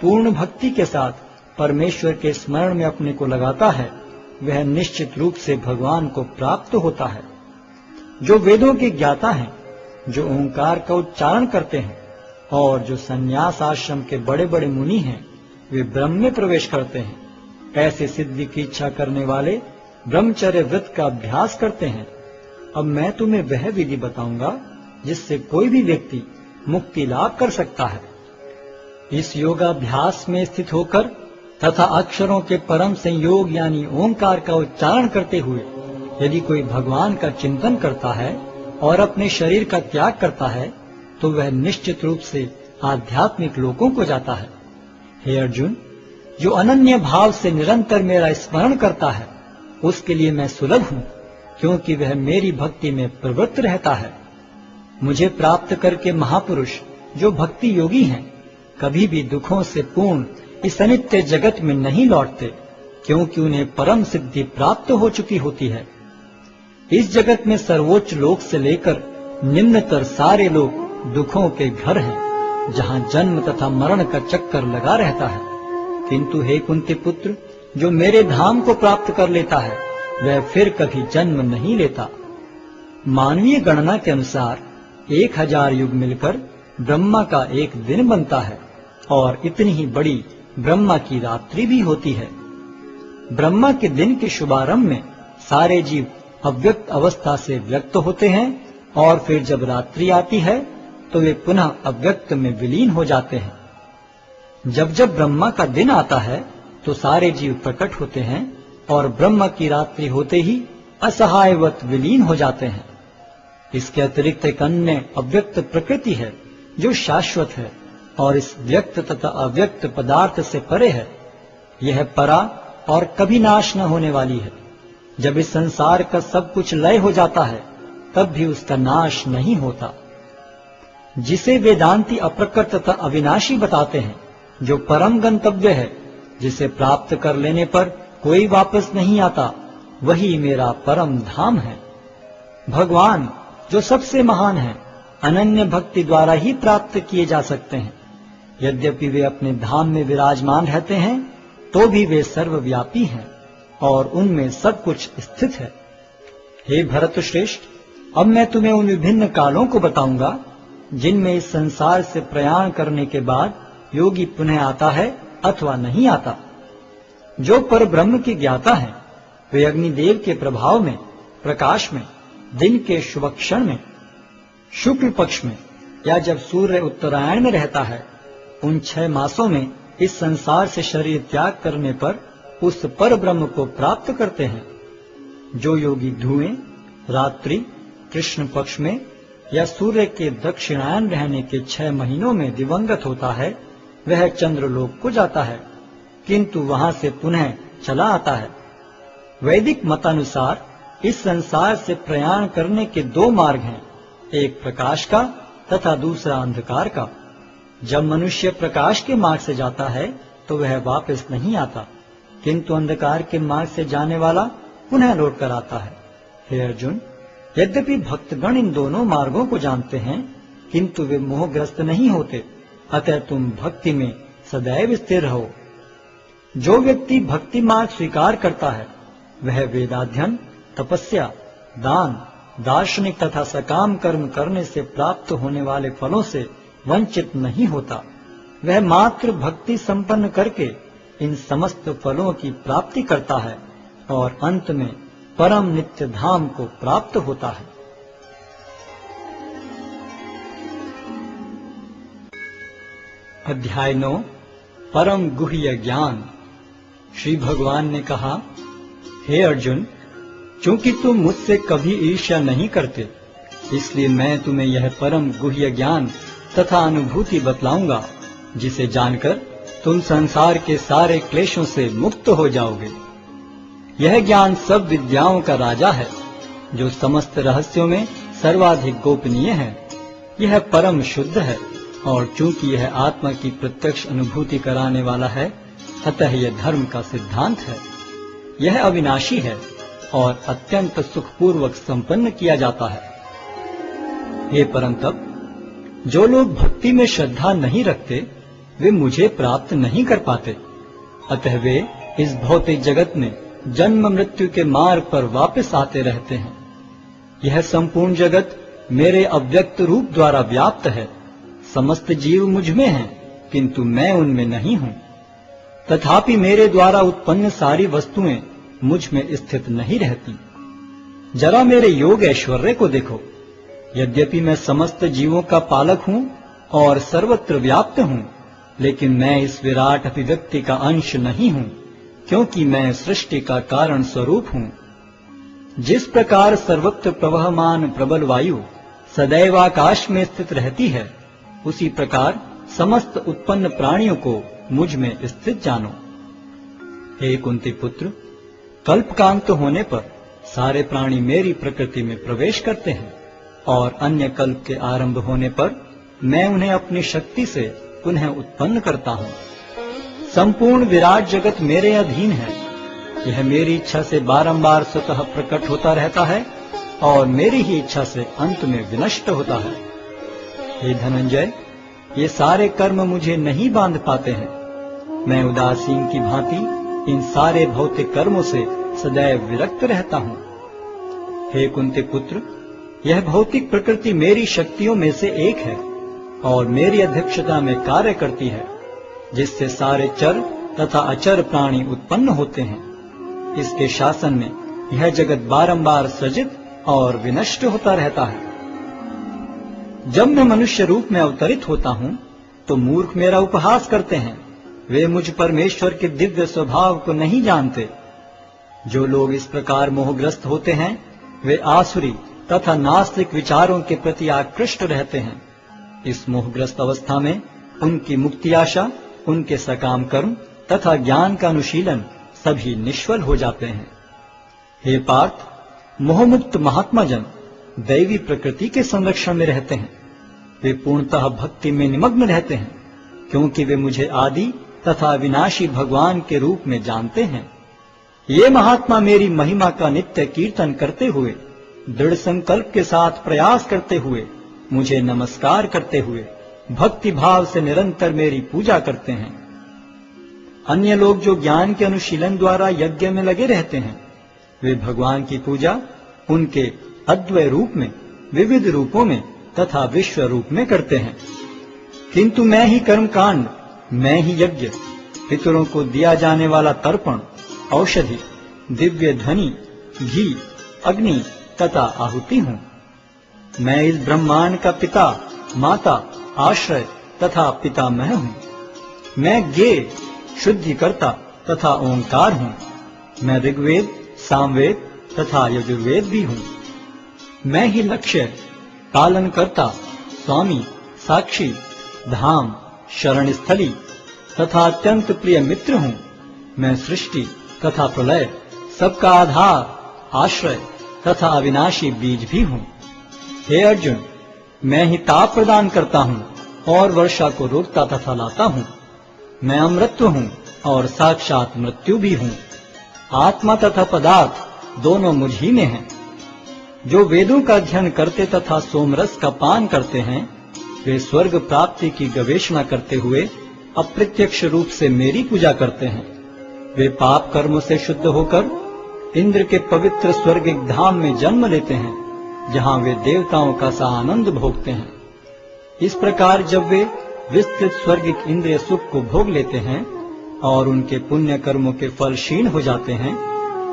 पूर्ण भक्ति के साथ परमेश्वर के स्मरण में अपने को लगाता है, वह निश्चित रूप से भगवान को प्राप्त होता है। जो वेदों के ज्ञाता हैं, जो ओंकार का उच्चारण करते हैं और जो संन्यास आश्रम के बड़े बड़े मुनि हैं, वे ब्रह्म में प्रवेश करते हैं। ऐसे सिद्धि की इच्छा करने वाले ब्रह्मचर्य व्रत का अभ्यास करते हैं। अब मैं तुम्हें वह विधि बताऊंगा जिससे कोई भी व्यक्ति मुक्ति लाभ कर सकता है। इस योगाभ्यास में स्थित होकर तथा अक्षरों के परम संयोग यानी ओंकार का उच्चारण करते हुए यदि कोई भगवान का चिंतन करता है और अपने शरीर का त्याग करता है, तो वह निश्चित रूप से आध्यात्मिक लोकों को जाता है। हे अर्जुन, जो अनन्य भाव से निरंतर मेरा स्मरण करता है, उसके लिए मैं सुलभ हूँ, क्योंकि वह मेरी भक्ति में प्रवृत्त रहता है। मुझे प्राप्त करके महापुरुष जो भक्ति योगी हैं, कभी भी दुखों से पूर्ण इस अनित्य जगत में नहीं लौटते, क्योंकि उन्हें परम सिद्धि प्राप्त हो चुकी होती है। इस जगत में सर्वोच्च लोक से लेकर निम्नतर सारे लोग दुखों के घर हैं, जहाँ जन्म तथा मरण का चक्कर लगा रहता है। किंतु हे कुंती पुत्र, जो मेरे धाम को प्राप्त कर लेता है, वह फिर कभी जन्म नहीं लेता। मानवीय गणना के अनुसार 1000 युग मिलकर ब्रह्मा का एक दिन बनता है और इतनी ही बड़ी ब्रह्मा की रात्रि भी होती है। ब्रह्मा के दिन के शुभारंभ में सारे जीव अव्यक्त अवस्था से व्यक्त होते हैं और फिर जब रात्रि आती है तो वे पुनः अव्यक्त में विलीन हो जाते हैं। जब जब ब्रह्मा का दिन आता है तो सारे जीव प्रकट होते हैं और ब्रह्मा की रात्रि होते ही असहायवत विलीन हो जाते हैं। इसके अतिरिक्त एक अन्य अव्यक्त प्रकृति है जो शाश्वत है और इस व्यक्त तथा अव्यक्त पदार्थ से परे है। यह परा और कभी नाश न होने वाली है। जब इस संसार का सब कुछ लय हो जाता है, तब भी उसका नाश नहीं होता। जिसे वेदांती अप्रकट तथा अविनाशी बताते हैं, जो परम गंतव्य है, जिसे प्राप्त कर लेने पर कोई वापस नहीं आता, वही मेरा परम धाम है। भगवान जो सबसे महान है, अनन्य भक्ति द्वारा ही प्राप्त किए जा सकते हैं। यद्यपि वे अपने धाम में विराजमान रहते हैं, तो भी वे सर्वव्यापी हैं और उनमें सब कुछ स्थित है। हे भरत श्रेष्ठ, अब मैं तुम्हें उन विभिन्न कालों को बताऊंगा जिनमें इस संसार से प्रयाण करने के बाद योगी पुनः आता है अथवा नहीं आता। जो पर ब्रह्म के ज्ञाता हैं, वे अग्निदेव के प्रभाव में, प्रकाश में, दिन के शुभ क्षण में, शुक्ल पक्ष में या जब सूर्य उत्तरायण में रहता है, उन 6 मासों में इस संसार से शरीर त्याग करने पर उस पर ब्रह्म को प्राप्त करते हैं। जो योगी धुएं, रात्रि, कृष्ण पक्ष में या सूर्य के दक्षिणायन रहने के 6 महीनों में दिवंगत होता है, वह चंद्रलोक को जाता है, किंतु वहां से पुनः चला आता है। वैदिक मतानुसार इस संसार से प्रयाण करने के 2 मार्ग हैं, एक प्रकाश का तथा दूसरा अंधकार का। जब मनुष्य प्रकाश के मार्ग से जाता है तो वह वापस नहीं आता, किंतु अंधकार के मार्ग से जाने वाला पुनः लौट कर आता है। हे अर्जुन, यद्यपि भक्तगण इन दोनों मार्गों को जानते हैं, किंतु वे मोहग्रस्त नहीं होते। अतः तुम भक्ति में सदैव स्थिर रहो। जो व्यक्ति भक्ति मार्ग स्वीकार करता है, वह वेदाध्ययन, तपस्या, दान, दार्शनिक तथा सकाम कर्म करने से प्राप्त होने वाले फलों से वंचित नहीं होता। वह मात्र भक्ति संपन्न करके इन समस्त फलों की प्राप्ति करता है और अंत में परम नित्य धाम को प्राप्त होता है। अध्याय 9 परम गुह्य ज्ञान। श्री भगवान ने कहा, हे अर्जुन, चूंकि तुम मुझसे कभी ईर्ष्या नहीं करते, इसलिए मैं तुम्हें यह परम गुह्य ज्ञान तथा अनुभूति बतलाऊंगा, जिसे जानकर तुम संसार के सारे क्लेशों से मुक्त हो जाओगे। यह ज्ञान सब विद्याओं का राजा है, जो समस्त रहस्यों में सर्वाधिक गोपनीय है। यह परम शुद्ध है, और चूंकि यह आत्मा की प्रत्यक्ष अनुभूति कराने वाला है, अतः यह धर्म का सिद्धांत है। यह अविनाशी है और अत्यंत सुखपूर्वक संपन्न किया जाता है। हे परंतप, जो लोग भक्ति में श्रद्धा नहीं रखते, वे मुझे प्राप्त नहीं कर पाते। अतः वे इस भौतिक जगत में जन्म मृत्यु के मार्ग पर वापस आते रहते हैं। यह संपूर्ण जगत मेरे अव्यक्त रूप द्वारा व्याप्त है। समस्त जीव मुझ में हैं, किंतु मैं उनमें नहीं हूं। तथापि मेरे द्वारा उत्पन्न सारी वस्तुएं मुझ में स्थित नहीं रहती। जरा मेरे योग ऐश्वर्य को देखो। यद्यपि मैं समस्त जीवों का पालक हूं और सर्वत्र व्याप्त हूं, लेकिन मैं इस विराट अभिव्यक्ति का अंश नहीं हूं, क्योंकि मैं सृष्टि का कारण स्वरूप हूं। जिस प्रकार सर्वत्र प्रवहमान प्रबल वायु सदैव आकाश में स्थित रहती है, उसी प्रकार समस्त उत्पन्न प्राणियों को मुझ में स्थित जानो। हे कुंती पुत्र, कल्पकांत होने पर सारे प्राणी मेरी प्रकृति में प्रवेश करते हैं, और अन्य कल्प के आरंभ होने पर मैं उन्हें अपनी शक्ति से पुनः उत्पन्न करता हूँ। संपूर्ण विराट जगत मेरे अधीन है। यह मेरी इच्छा से बारंबार स्वतः प्रकट होता रहता है और मेरी ही इच्छा से अंत में विनष्ट होता है। हे धनंजय, ये सारे कर्म मुझे नहीं बांध पाते हैं। मैं उदासीन की भांति इन सारे भौतिक कर्मों से सदैव विरक्त रहता हूँ। हे कुंती पुत्र, यह भौतिक प्रकृति मेरी शक्तियों में से एक है और मेरी अध्यक्षता में कार्य करती है, जिससे सारे चर तथा अचर प्राणी उत्पन्न होते हैं। इसके शासन में यह जगत बारंबार सृजित और विनष्ट होता रहता है। जब मैं मनुष्य रूप में अवतरित होता हूँ, तो मूर्ख मेरा उपहास करते हैं। वे मुझ परमेश्वर के दिव्य स्वभाव को नहीं जानते। जो लोग इस प्रकार मोहग्रस्त होते हैं, वे आसुरी तथा नास्तिक विचारों के प्रति आकृष्ट रहते हैं। इस मोहग्रस्त अवस्था में उनकी मुक्ति आशा, उनके सकाम कर्म तथा ज्ञान का अनुशीलन सभी निष्फल हो जाते हैं। हे पार्थ, मोहमुक्त महात्मा जन दैवी प्रकृति के संरक्षण में रहते हैं। वे पूर्णतः भक्ति में निमग्न रहते हैं, क्योंकि वे मुझे आदि तथा विनाशी भगवान के रूप में जानते हैं। ये महात्मा मेरी महिमा का नित्य कीर्तन करते हुए, दृढ़ संकल्प के साथ प्रयास करते हुए, मुझे नमस्कार करते हुए भक्ति भाव से निरंतर मेरी पूजा करते हैं। अन्य लोग जो ज्ञान के अनुशीलन द्वारा यज्ञ में लगे रहते हैं, वे भगवान की पूजा उनके अद्वय रूप में, विविध रूपों में तथा विश्व रूप में करते हैं। किंतु मैं ही कर्मकांड, मैं ही यज्ञ, पितरों को दिया जाने वाला तर्पण, औषधि, दिव्य ध्वनि, घी, अग्नि तथा आहुति हूँ। मैं इस ब्रह्मांड का पिता, माता, आश्रय तथा पितामह हूँ। मैं ज्ञेय, शुद्धिकर्ता तथा ओंकार हूँ। मैं ऋग्वेद, सामवेद तथा यजुर्वेद भी हूँ। मैं ही लक्ष्य, पालनकर्ता, स्वामी, साक्षी, धाम, शरण स्थली तथा अत्यंत प्रिय मित्र हूँ। मैं सृष्टि तथा प्रलय, सबका आधार, आश्रय तथा अविनाशी बीज भी हूँ। हे अर्जुन, मैं ही ताप प्रदान करता हूँ और वर्षा को रोकता तथा लाता हूँ। मैं अमृतत्व हूँ और साक्षात मृत्यु भी हूँ। आत्मा तथा पदार्थ दोनों मुझ ही में हैं। जो वेदों का अध्ययन करते तथा सोमरस का पान करते हैं, वे स्वर्ग प्राप्ति की गवेषणा करते हुए अप्रत्यक्ष रूप से मेरी पूजा करते हैं। वे पाप कर्मों से शुद्ध होकर इंद्र के पवित्र स्वर्गिक धाम में जन्म लेते हैं, जहाँ वे देवताओं का सा आनंद भोगते हैं। इस प्रकार जब वे विस्तृत स्वर्गिक इंद्रिय सुख को भोग लेते हैं और उनके पुण्य कर्मों के फल क्षीण हो जाते हैं,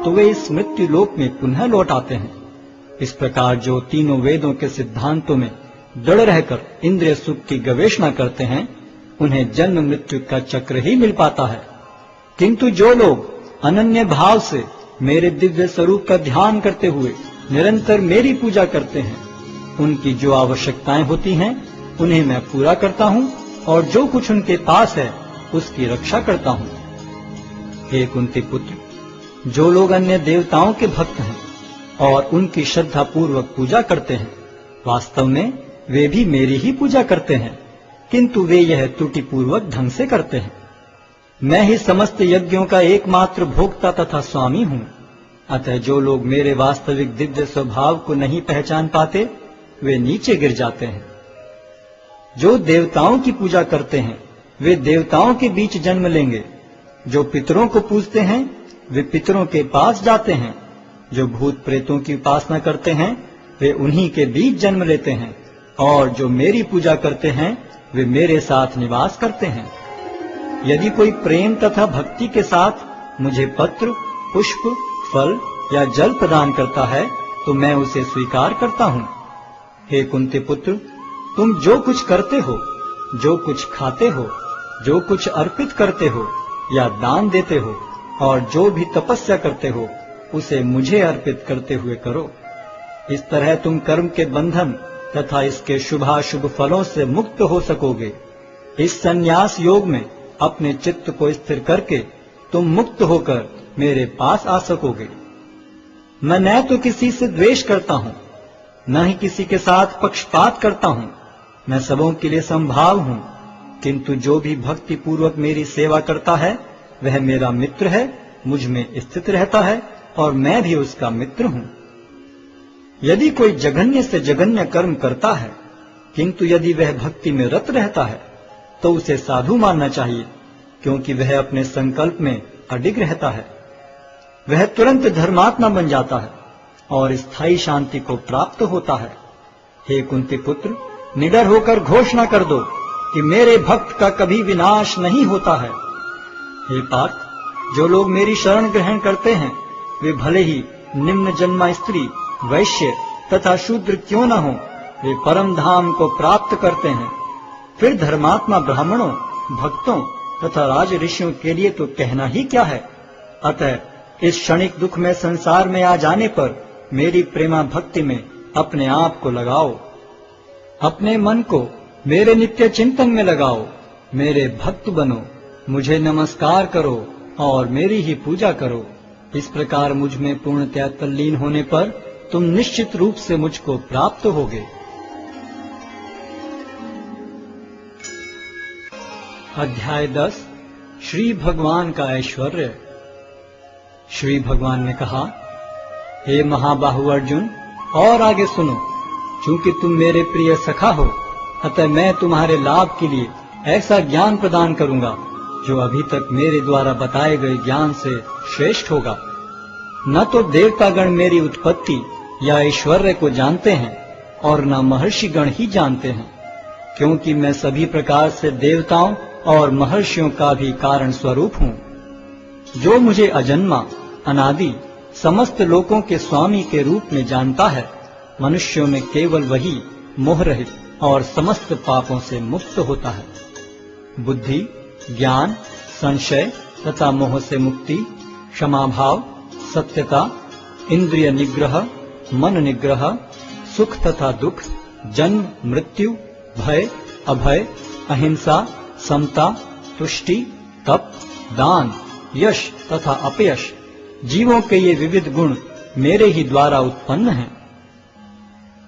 तो वे इस मृत्यु लोक में पुनः लौट आते हैं। इस प्रकार जो तीनों वेदों के सिद्धांतों में दृढ़ रहकर इंद्रिय सुख की गवेषणा करते हैं, उन्हें जन्म मृत्यु का चक्र ही मिल पाता है। किंतु जो लोग अनन्य भाव से मेरे दिव्य स्वरूप का ध्यान करते हुए निरंतर मेरी पूजा करते हैं, उनकी जो आवश्यकताएं होती हैं उन्हें मैं पूरा करता हूँ और जो कुछ उनके पास है उसकी रक्षा करता हूँ। हे कुंती पुत्र, जो लोग अन्य देवताओं के भक्त हैं और उनकी श्रद्धा पूर्वक पूजा करते हैं, वास्तव में वे भी मेरी ही पूजा करते हैं, किंतु वे यह त्रुटिपूर्वक ढंग से करते हैं। मैं ही समस्त यज्ञों का एकमात्र भोक्ता तथा स्वामी हूँ। अतः जो लोग मेरे वास्तविक दिव्य स्वभाव को नहीं पहचान पाते, वे नीचे गिर जाते हैं। जो देवताओं की पूजा करते हैं वे देवताओं के बीच जन्म लेंगे। जो पितरों को पूजते हैं वे पितरों के पास जाते हैं। जो भूत प्रेतों की उपासना करते हैं वे उन्हीं के बीच जन्म लेते हैं। और जो मेरी पूजा करते हैं वे मेरे साथ निवास करते हैं। यदि कोई प्रेम तथा भक्ति के साथ मुझे पत्र, पुष्प, फल या जल प्रदान करता है तो मैं उसे स्वीकार करता हूँ। हे कुंती पुत्र, तुम जो कुछ करते हो, जो कुछ खाते हो, जो कुछ अर्पित करते हो या दान देते हो और जो भी तपस्या करते हो, उसे मुझे अर्पित करते हुए करो। इस तरह तुम कर्म के बंधन तथा इसके शुभाशुभ फलों से मुक्त हो सकोगे। इस संन्यास योग में अपने चित्त को स्थिर करके तुम मुक्त होकर मेरे पास आ सकोगे। मैं न तो किसी से द्वेष करता हूँ, न ही किसी के साथ पक्षपात करता हूँ। मैं सबों के लिए संभाव हूँ, किंतु जो भी भक्ति पूर्वक मेरी सेवा करता है वह मेरा मित्र है, मुझ में स्थित रहता है और मैं भी उसका मित्र हूँ। यदि कोई जघन्य से जघन्य कर्म करता है, किंतु यदि वह भक्ति में रत रहता है तो उसे साधु मानना चाहिए, क्योंकि वह अपने संकल्प में अडिग रहता है। वह तुरंत धर्मात्मा बन जाता है और स्थायी शांति को प्राप्त होता है। हे कुंती पुत्र, निडर होकर घोषणा कर दो कि मेरे भक्त का कभी विनाश नहीं होता है। हे पार्थ, जो लोग मेरी शरण ग्रहण करते हैं वे भले ही निम्न जन्मा स्त्री, वैश्य तथा शूद्र क्यों न हो, वे परम धाम को प्राप्त करते हैं। फिर धर्मात्मा ब्राह्मणों, भक्तों तथा राज ऋषियों के लिए तो कहना ही क्या है। अतः इस क्षणिक दुख में संसार में आ जाने पर मेरी प्रेमा भक्ति में अपने आप को लगाओ। अपने मन को मेरे नित्य चिंतन में लगाओ, मेरे भक्त बनो, मुझे नमस्कार करो और मेरी ही पूजा करो। इस प्रकार मुझ में पूर्णतया तल्लीन होने पर तुम निश्चित रूप से मुझको प्राप्त होगे। अध्याय 10 श्री भगवान का ऐश्वर्य। श्री भगवान ने कहा, हे महाबाहु अर्जुन, और आगे सुनो। चूंकि तुम मेरे प्रिय सखा हो, अतः मैं तुम्हारे लाभ के लिए ऐसा ज्ञान प्रदान करूंगा जो अभी तक मेरे द्वारा बताए गए ज्ञान से श्रेष्ठ होगा। न तो देवतागण मेरी उत्पत्ति या ऐश्वर्य को जानते हैं और न महर्षिगण ही जानते हैं, क्योंकि मैं सभी प्रकार से देवताओं और महर्षियों का भी कारण स्वरूप हूँ। जो मुझे अजन्मा, अनादि, समस्त लोकों के स्वामी के रूप में जानता है, मनुष्यों में केवल वही मोह रहित और समस्त पापों से मुक्त होता है। बुद्धि, ज्ञान, संशय तथा मोह से मुक्ति, क्षमाभाव, सत्यता, इंद्रिय निग्रह, मन निग्रह, सुख तथा दुख, जन्म मृत्यु, भय अभय, अहिंसा, समता, तुष्टि, तप, दान, यश तथा अपयश, जीवों के ये विविध गुण मेरे ही द्वारा उत्पन्न हैं।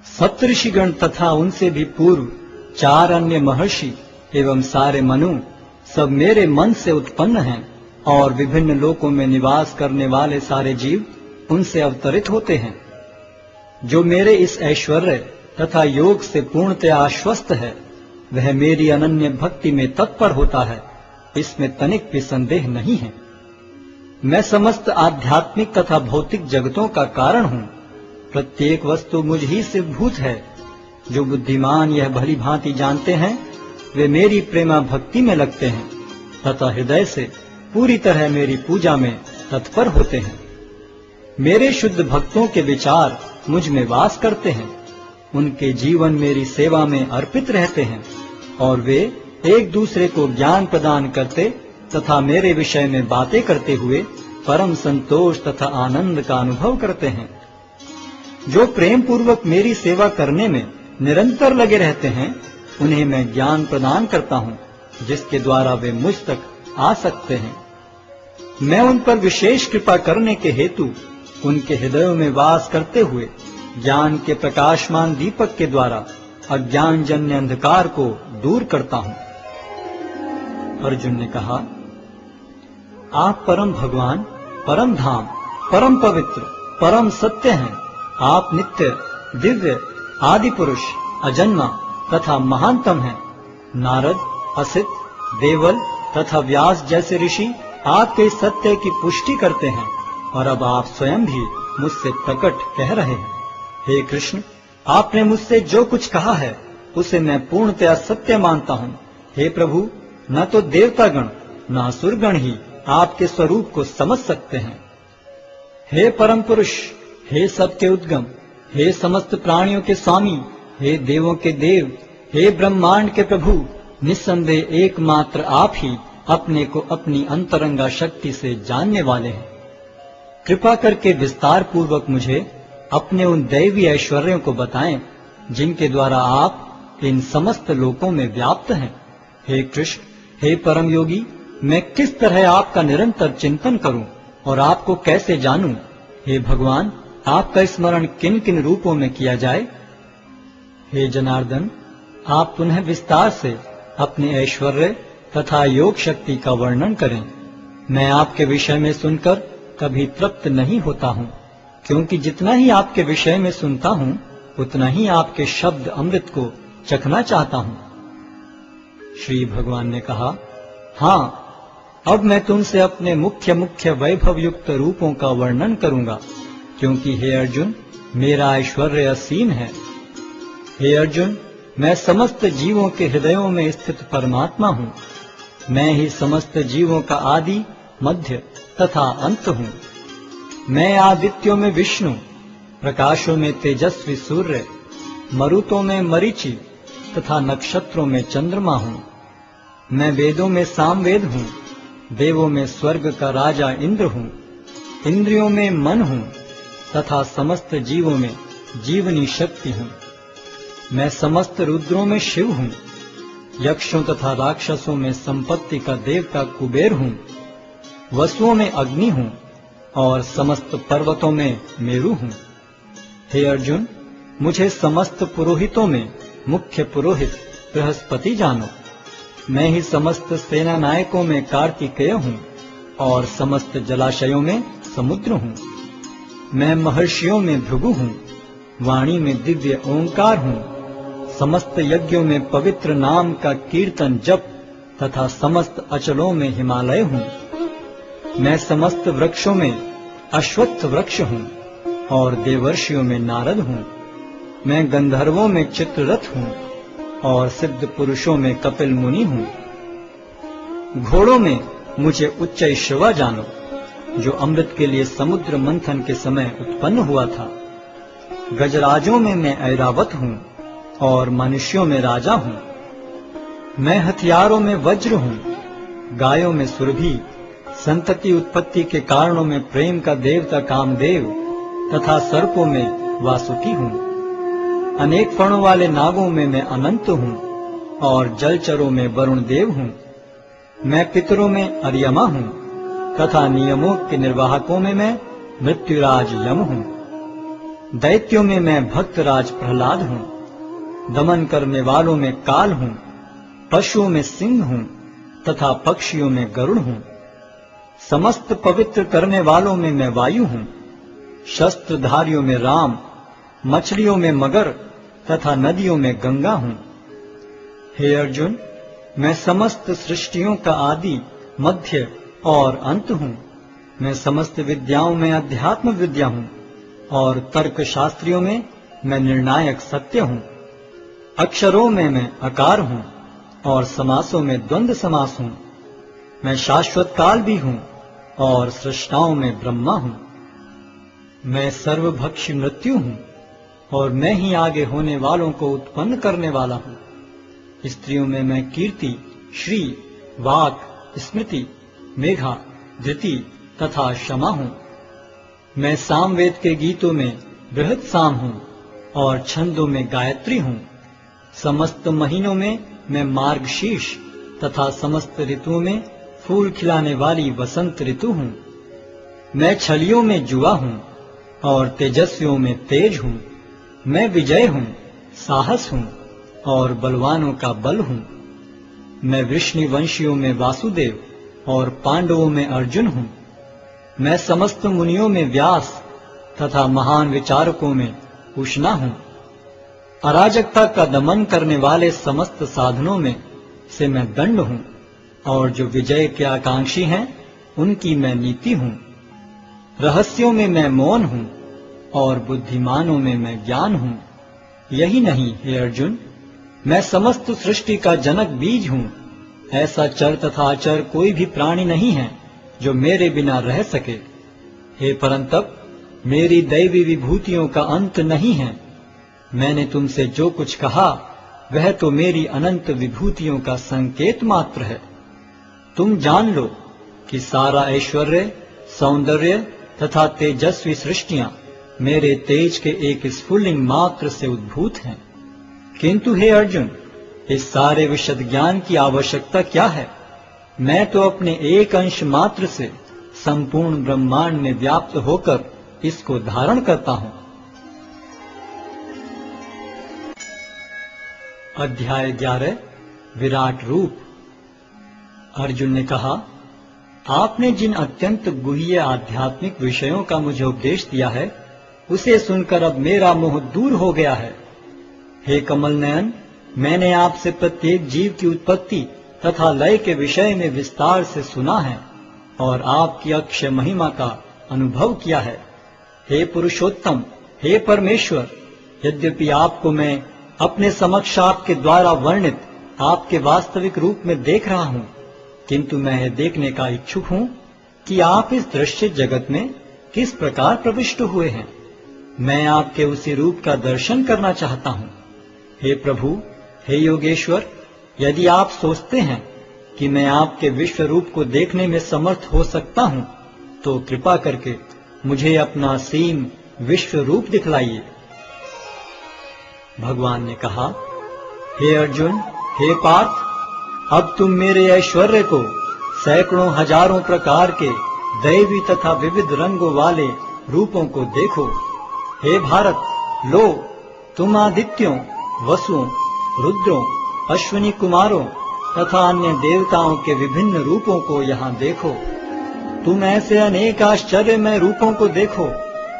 सप्तऋषिगण तथा उनसे भी पूर्व 4 अन्य महर्षि एवं सारे मनु सब मेरे मन से उत्पन्न हैं और विभिन्न लोकों में निवास करने वाले सारे जीव उनसे अवतरित होते हैं। जो मेरे इस ऐश्वर्य तथा योग से पूर्णतया आश्वस्त है, वह मेरी अनन्य भक्ति में तत्पर होता है, इसमें तनिक भी संदेह नहीं है। मैं समस्त आध्यात्मिक तथा भौतिक जगतों का कारण हूँ। प्रत्येक वस्तु मुझ ही से भूत है। जो बुद्धिमान यह भली भांति जानते हैं, वे मेरी प्रेमा भक्ति में लगते हैं तथा हृदय से पूरी तरह मेरी पूजा में तत्पर होते हैं। मेरे शुद्ध भक्तों के विचार मुझ में वास करते हैं। उनके जीवन मेरी सेवा में अर्पित रहते हैं और वे एक दूसरे को ज्ञान प्रदान करते तथा मेरे विषय में बातें करते हुए परम संतोष तथा आनंद का अनुभव करते हैं। जो प्रेम पूर्वक मेरी सेवा करने में निरंतर लगे रहते हैं, उन्हें मैं ज्ञान प्रदान करता हूँ, जिसके द्वारा वे मुझ तक आ सकते हैं। मैं उन पर विशेष कृपा करने के हेतु उनके हृदयों में वास करते हुए ज्ञान के प्रकाशमान दीपक के द्वारा अज्ञान जन्य अंधकार को दूर करता हूँ। अर्जुन ने कहा, आप परम भगवान, परम धाम, परम पवित्र, परम सत्य हैं। आप नित्य, दिव्य, आदि पुरुष, अजन्मा तथा महानतम हैं। नारद, असित, देवल तथा व्यास जैसे ऋषि आपके इस सत्य की पुष्टि करते हैं और अब आप स्वयं भी मुझसे प्रकट कह रहे हैं। हे कृष्ण, आपने मुझसे जो कुछ कहा है उसे मैं पूर्णतया सत्य मानता हूँ। हे प्रभु, न तो देवतागण न असुरगण ही आपके स्वरूप को समझ सकते हैं। हे परम पुरुष, हे सबके उद्गम, हे समस्त प्राणियों के स्वामी, हे देवों के देव, हे ब्रह्मांड के प्रभु, निस्संदेह एकमात्र आप ही अपने को अपनी अंतरंगा शक्ति से जानने वाले हैं। कृपा करके विस्तार पूर्वक मुझे अपने उन दैवी ऐश्वर्यों को बताएं, जिनके द्वारा आप इन समस्त लोकों में व्याप्त हैं। हे कृष्ण, हे परम योगी, मैं किस तरह आपका निरंतर चिंतन करूं और आपको कैसे जानूं? हे भगवान, आपका स्मरण किन किन रूपों में किया जाए? हे जनार्दन, आप पुनः विस्तार से अपने ऐश्वर्य तथा योग शक्ति का वर्णन करें। मैं आपके विषय में सुनकर कभी तृप्त नहीं होता हूँ, क्योंकि जितना ही आपके विषय में सुनता हूँ, उतना ही आपके शब्द अमृत को चखना चाहता हूँ। श्री भगवान ने कहा, हाँ, अब मैं तुमसे अपने मुख्य मुख्य वैभव युक्त रूपों का वर्णन करूंगा, क्योंकि हे अर्जुन, मेरा ऐश्वर्य असीम है। हे अर्जुन, मैं समस्त जीवों के हृदयों में स्थित परमात्मा हूँ। मैं ही समस्त जीवों का आदि, मध्य तथा अंत हूँ। मैं आदित्यों में विष्णु, प्रकाशों में तेजस्वी सूर्य, मरुतों में मरीचि तथा नक्षत्रों में चंद्रमा हूँ। मैं वेदों में सामवेद हूँ, देवों में स्वर्ग का राजा इंद्र हूँ, इंद्रियों में मन हूँ तथा समस्त जीवों में जीवनी शक्ति हूँ। मैं समस्त रुद्रों में शिव हूँ, यक्षों तथा राक्षसों में संपत्ति का देवता कुबेर हूँ, वसुओं में अग्नि हूँ और समस्त पर्वतों में मेरु हूँ। हे अर्जुन, मुझे समस्त पुरोहितों में मुख्य पुरोहित बृहस्पति जानो। मैं ही समस्त सेना नायकों में कार्तिकेय हूँ और समस्त जलाशयों में समुद्र हूँ। मैं महर्षियों में भृगु हूँ, वाणी में दिव्य ओंकार हूँ, समस्त यज्ञों में पवित्र नाम का कीर्तन जप तथा समस्त अचलों में हिमालय हूँ। मैं समस्त वृक्षों में अश्वत्थ वृक्ष हूँ और देवर्षियों में नारद हूँ। मैं गंधर्वों में चित्ररथ हूँ और सिद्ध पुरुषों में कपिल मुनि हूँ। घोड़ों में मुझे उच्चैश्रवा जानो, जो अमृत के लिए समुद्र मंथन के समय उत्पन्न हुआ था। गजराजों में मैं ऐरावत हूँ और मनुष्यों में राजा हूँ। मैं हथियारों में वज्र हूँ, गायों में सुरभि, संतति उत्पत्ति के कारणों में प्रेम का देवता कामदेव तथा सर्पों में वासुकी हूँ। अनेक फणों वाले नागों में मैं अनंत हूँ और जलचरों में वरुण देव हूँ। मैं पितरों में अर्यमा हूँ तथा नियमों के निर्वाहकों में मैं मृत्युराज यम हूँ। दैत्यों में मैं भक्तराज प्रहलाद हूँ। दमन करने वालों में काल हूँ, पशुओं में सिंह हूँ तथा पक्षियों में गरुड़ हूँ। समस्त पवित्र करने वालों में मैं वायु हूँ। शस्त्रधारियों में राम, मछलियों में मगर तथा नदियों में गंगा हूँ। हे अर्जुन, मैं समस्त सृष्टियों का आदि, मध्य और अंत हूँ। मैं समस्त विद्याओं में अध्यात्म विद्या हूँ और तर्क शास्त्रियों में मैं निर्णायक सत्य हूँ। अक्षरों में मैं अकार हूँ और समासों में द्वंद्व समास हूँ। मैं शाश्वत काल भी हूँ और सृष्टाओं में ब्रह्मा हूँ। मैं सर्वभक्षी मृत्यु हूँ और मैं ही आगे होने वालों को उत्पन्न करने वाला हूँ। स्त्रियों में मैं कीर्ति श्री, वाक, स्मृति, मेघा, धृति तथा क्षमा हूँ। मैं सामवेद के गीतों में बृहत साम हूँ और छंदों में गायत्री हूँ। समस्त महीनों में मैं मार्गशीर्ष तथा समस्त ऋतुओं में फूल खिलाने वाली वसंत ऋतु हूँ। मैं छलियों में जुआ हूँ और तेजस्वियों में तेज हूँ। मैं विजय हूँ, साहस हूँ और बलवानों का बल हूँ। मैं वृष्णिवंशियों में वासुदेव और पांडवों में अर्जुन हूँ। मैं समस्त मुनियों में व्यास तथा महान विचारकों में उष्णा हूँ। अराजकता का दमन करने वाले समस्त साधनों में से मैं दंड हूँ और जो विजय के आकांक्षी हैं उनकी मैं नीति हूँ। रहस्यों में मैं मौन हूँ और बुद्धिमानों में मैं ज्ञान हूँ। यही नहीं हे अर्जुन, मैं समस्त सृष्टि का जनक बीज हूँ। ऐसा चर तथा अचर कोई भी प्राणी नहीं है जो मेरे बिना रह सके। हे परंतप, मेरी दैवी विभूतियों का अंत नहीं है। मैंने तुमसे जो कुछ कहा वह तो मेरी अनंत विभूतियों का संकेत मात्र है। तुम जान लो कि सारा ऐश्वर्य, सौंदर्य तथा तेजस्वी सृष्टियां मेरे तेज के एक स्फुल्लिंग मात्र से उद्भूत हैं। किंतु हे अर्जुन, इस सारे विशद ज्ञान की आवश्यकता क्या है? मैं तो अपने एक अंश मात्र से संपूर्ण ब्रह्मांड में व्याप्त होकर इसको धारण करता हूं। अध्याय 11 विराट रूप। अर्जुन ने कहा, आपने जिन अत्यंत गुह्य आध्यात्मिक विषयों का मुझे उपदेश दिया है उसे सुनकर अब मेरा मोह दूर हो गया है। हे कमल नयन, मैंने आपसे प्रत्येक जीव की उत्पत्ति तथा लय के विषय में विस्तार से सुना है और आपकी अक्षय महिमा का अनुभव किया है। हे पुरुषोत्तम, हे परमेश्वर, यद्यपि आपको मैं अपने समक्ष आपके द्वारा वर्णित आपके वास्तविक रूप में देख रहा हूँ, किंतु मैं यह देखने का इच्छुक हूँ कि आप इस दृश्य जगत में किस प्रकार प्रविष्ट हुए हैं। मैं आपके उसी रूप का दर्शन करना चाहता हूँ। हे प्रभु, हे योगेश्वर, यदि आप सोचते हैं कि मैं आपके विश्व रूप को देखने में समर्थ हो सकता हूँ तो कृपा करके मुझे अपना असीम विश्व रूप दिखलाइए। भगवान ने कहा, हे अर्जुन, हे पार्थ, अब तुम मेरे ऐश्वर्य को सैकड़ों हजारों प्रकार के दैवी तथा विविध रंगों वाले रूपों को देखो। हे भारत, लो तुम आदित्यों, वसुओं, रुद्रों, अश्विनी कुमारों तथा अन्य देवताओं के विभिन्न रूपों को यहाँ देखो। तुम ऐसे अनेक आश्चर्यमय रूपों को देखो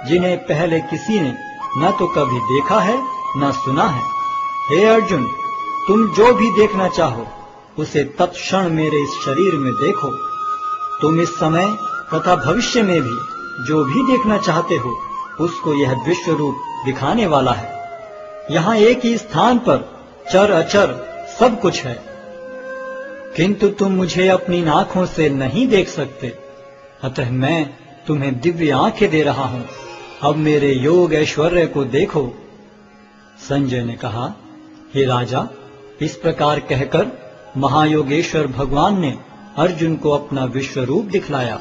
जिन्हें पहले किसी ने न तो कभी देखा है न सुना है। हे अर्जुन, तुम जो भी देखना चाहो उसे तत्क्षण मेरे इस शरीर में देखो। तुम इस समय तथा भविष्य में भी जो भी देखना चाहते हो उसको यह विश्व रूप दिखाने वाला है। यहाँ एक ही स्थान पर चर अचर सब कुछ है, किंतु तुम मुझे अपनी आंखों से नहीं देख सकते, अतः मैं तुम्हें दिव्य आंखें दे रहा हूँ। अब मेरे योग ऐश्वर्य को देखो। संजय ने कहा, हे राजा, इस प्रकार कहकर महायोगेश्वर भगवान ने अर्जुन को अपना विश्व रूप दिखलाया।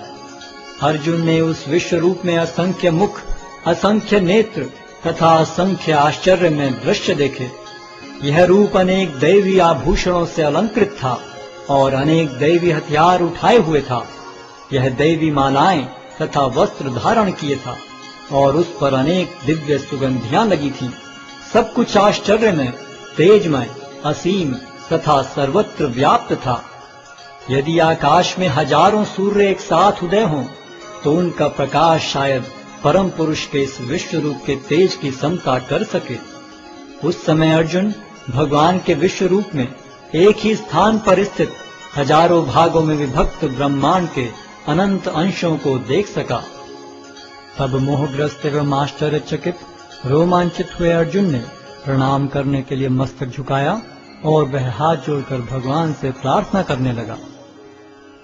अर्जुन ने उस विश्व रूप में असंख्य मुख, असंख्य नेत्र तथा असंख्य आश्चर्य में दृश्य देखे। यह रूप अनेक दैवी आभूषणों से अलंकृत था और अनेक दैवी हथियार उठाए हुए था। यह दैवी मालाएं तथा वस्त्र धारण किए था और उस पर अनेक दिव्य सुगंधियां लगी थी। सब कुछ आश्चर्य में तेजमय, असीम तथा सर्वत्र व्याप्त था। यदि आकाश में हजारों सूर्य एक साथ उदय हों तो उनका प्रकाश शायद परम पुरुष के इस विश्व रूप के तेज की समता कर सके। उस समय अर्जुन भगवान के विश्व रूप में एक ही स्थान पर स्थित हजारों भागों में विभक्त ब्रह्मांड के अनंत अंशों को देख सका। तब मोहग्रस्त एवं आश्चर्यचकित रोमांचित हुए अर्जुन ने प्रणाम करने के लिए मस्तक झुकाया और वह हाथ जोड़कर भगवान से प्रार्थना करने लगा।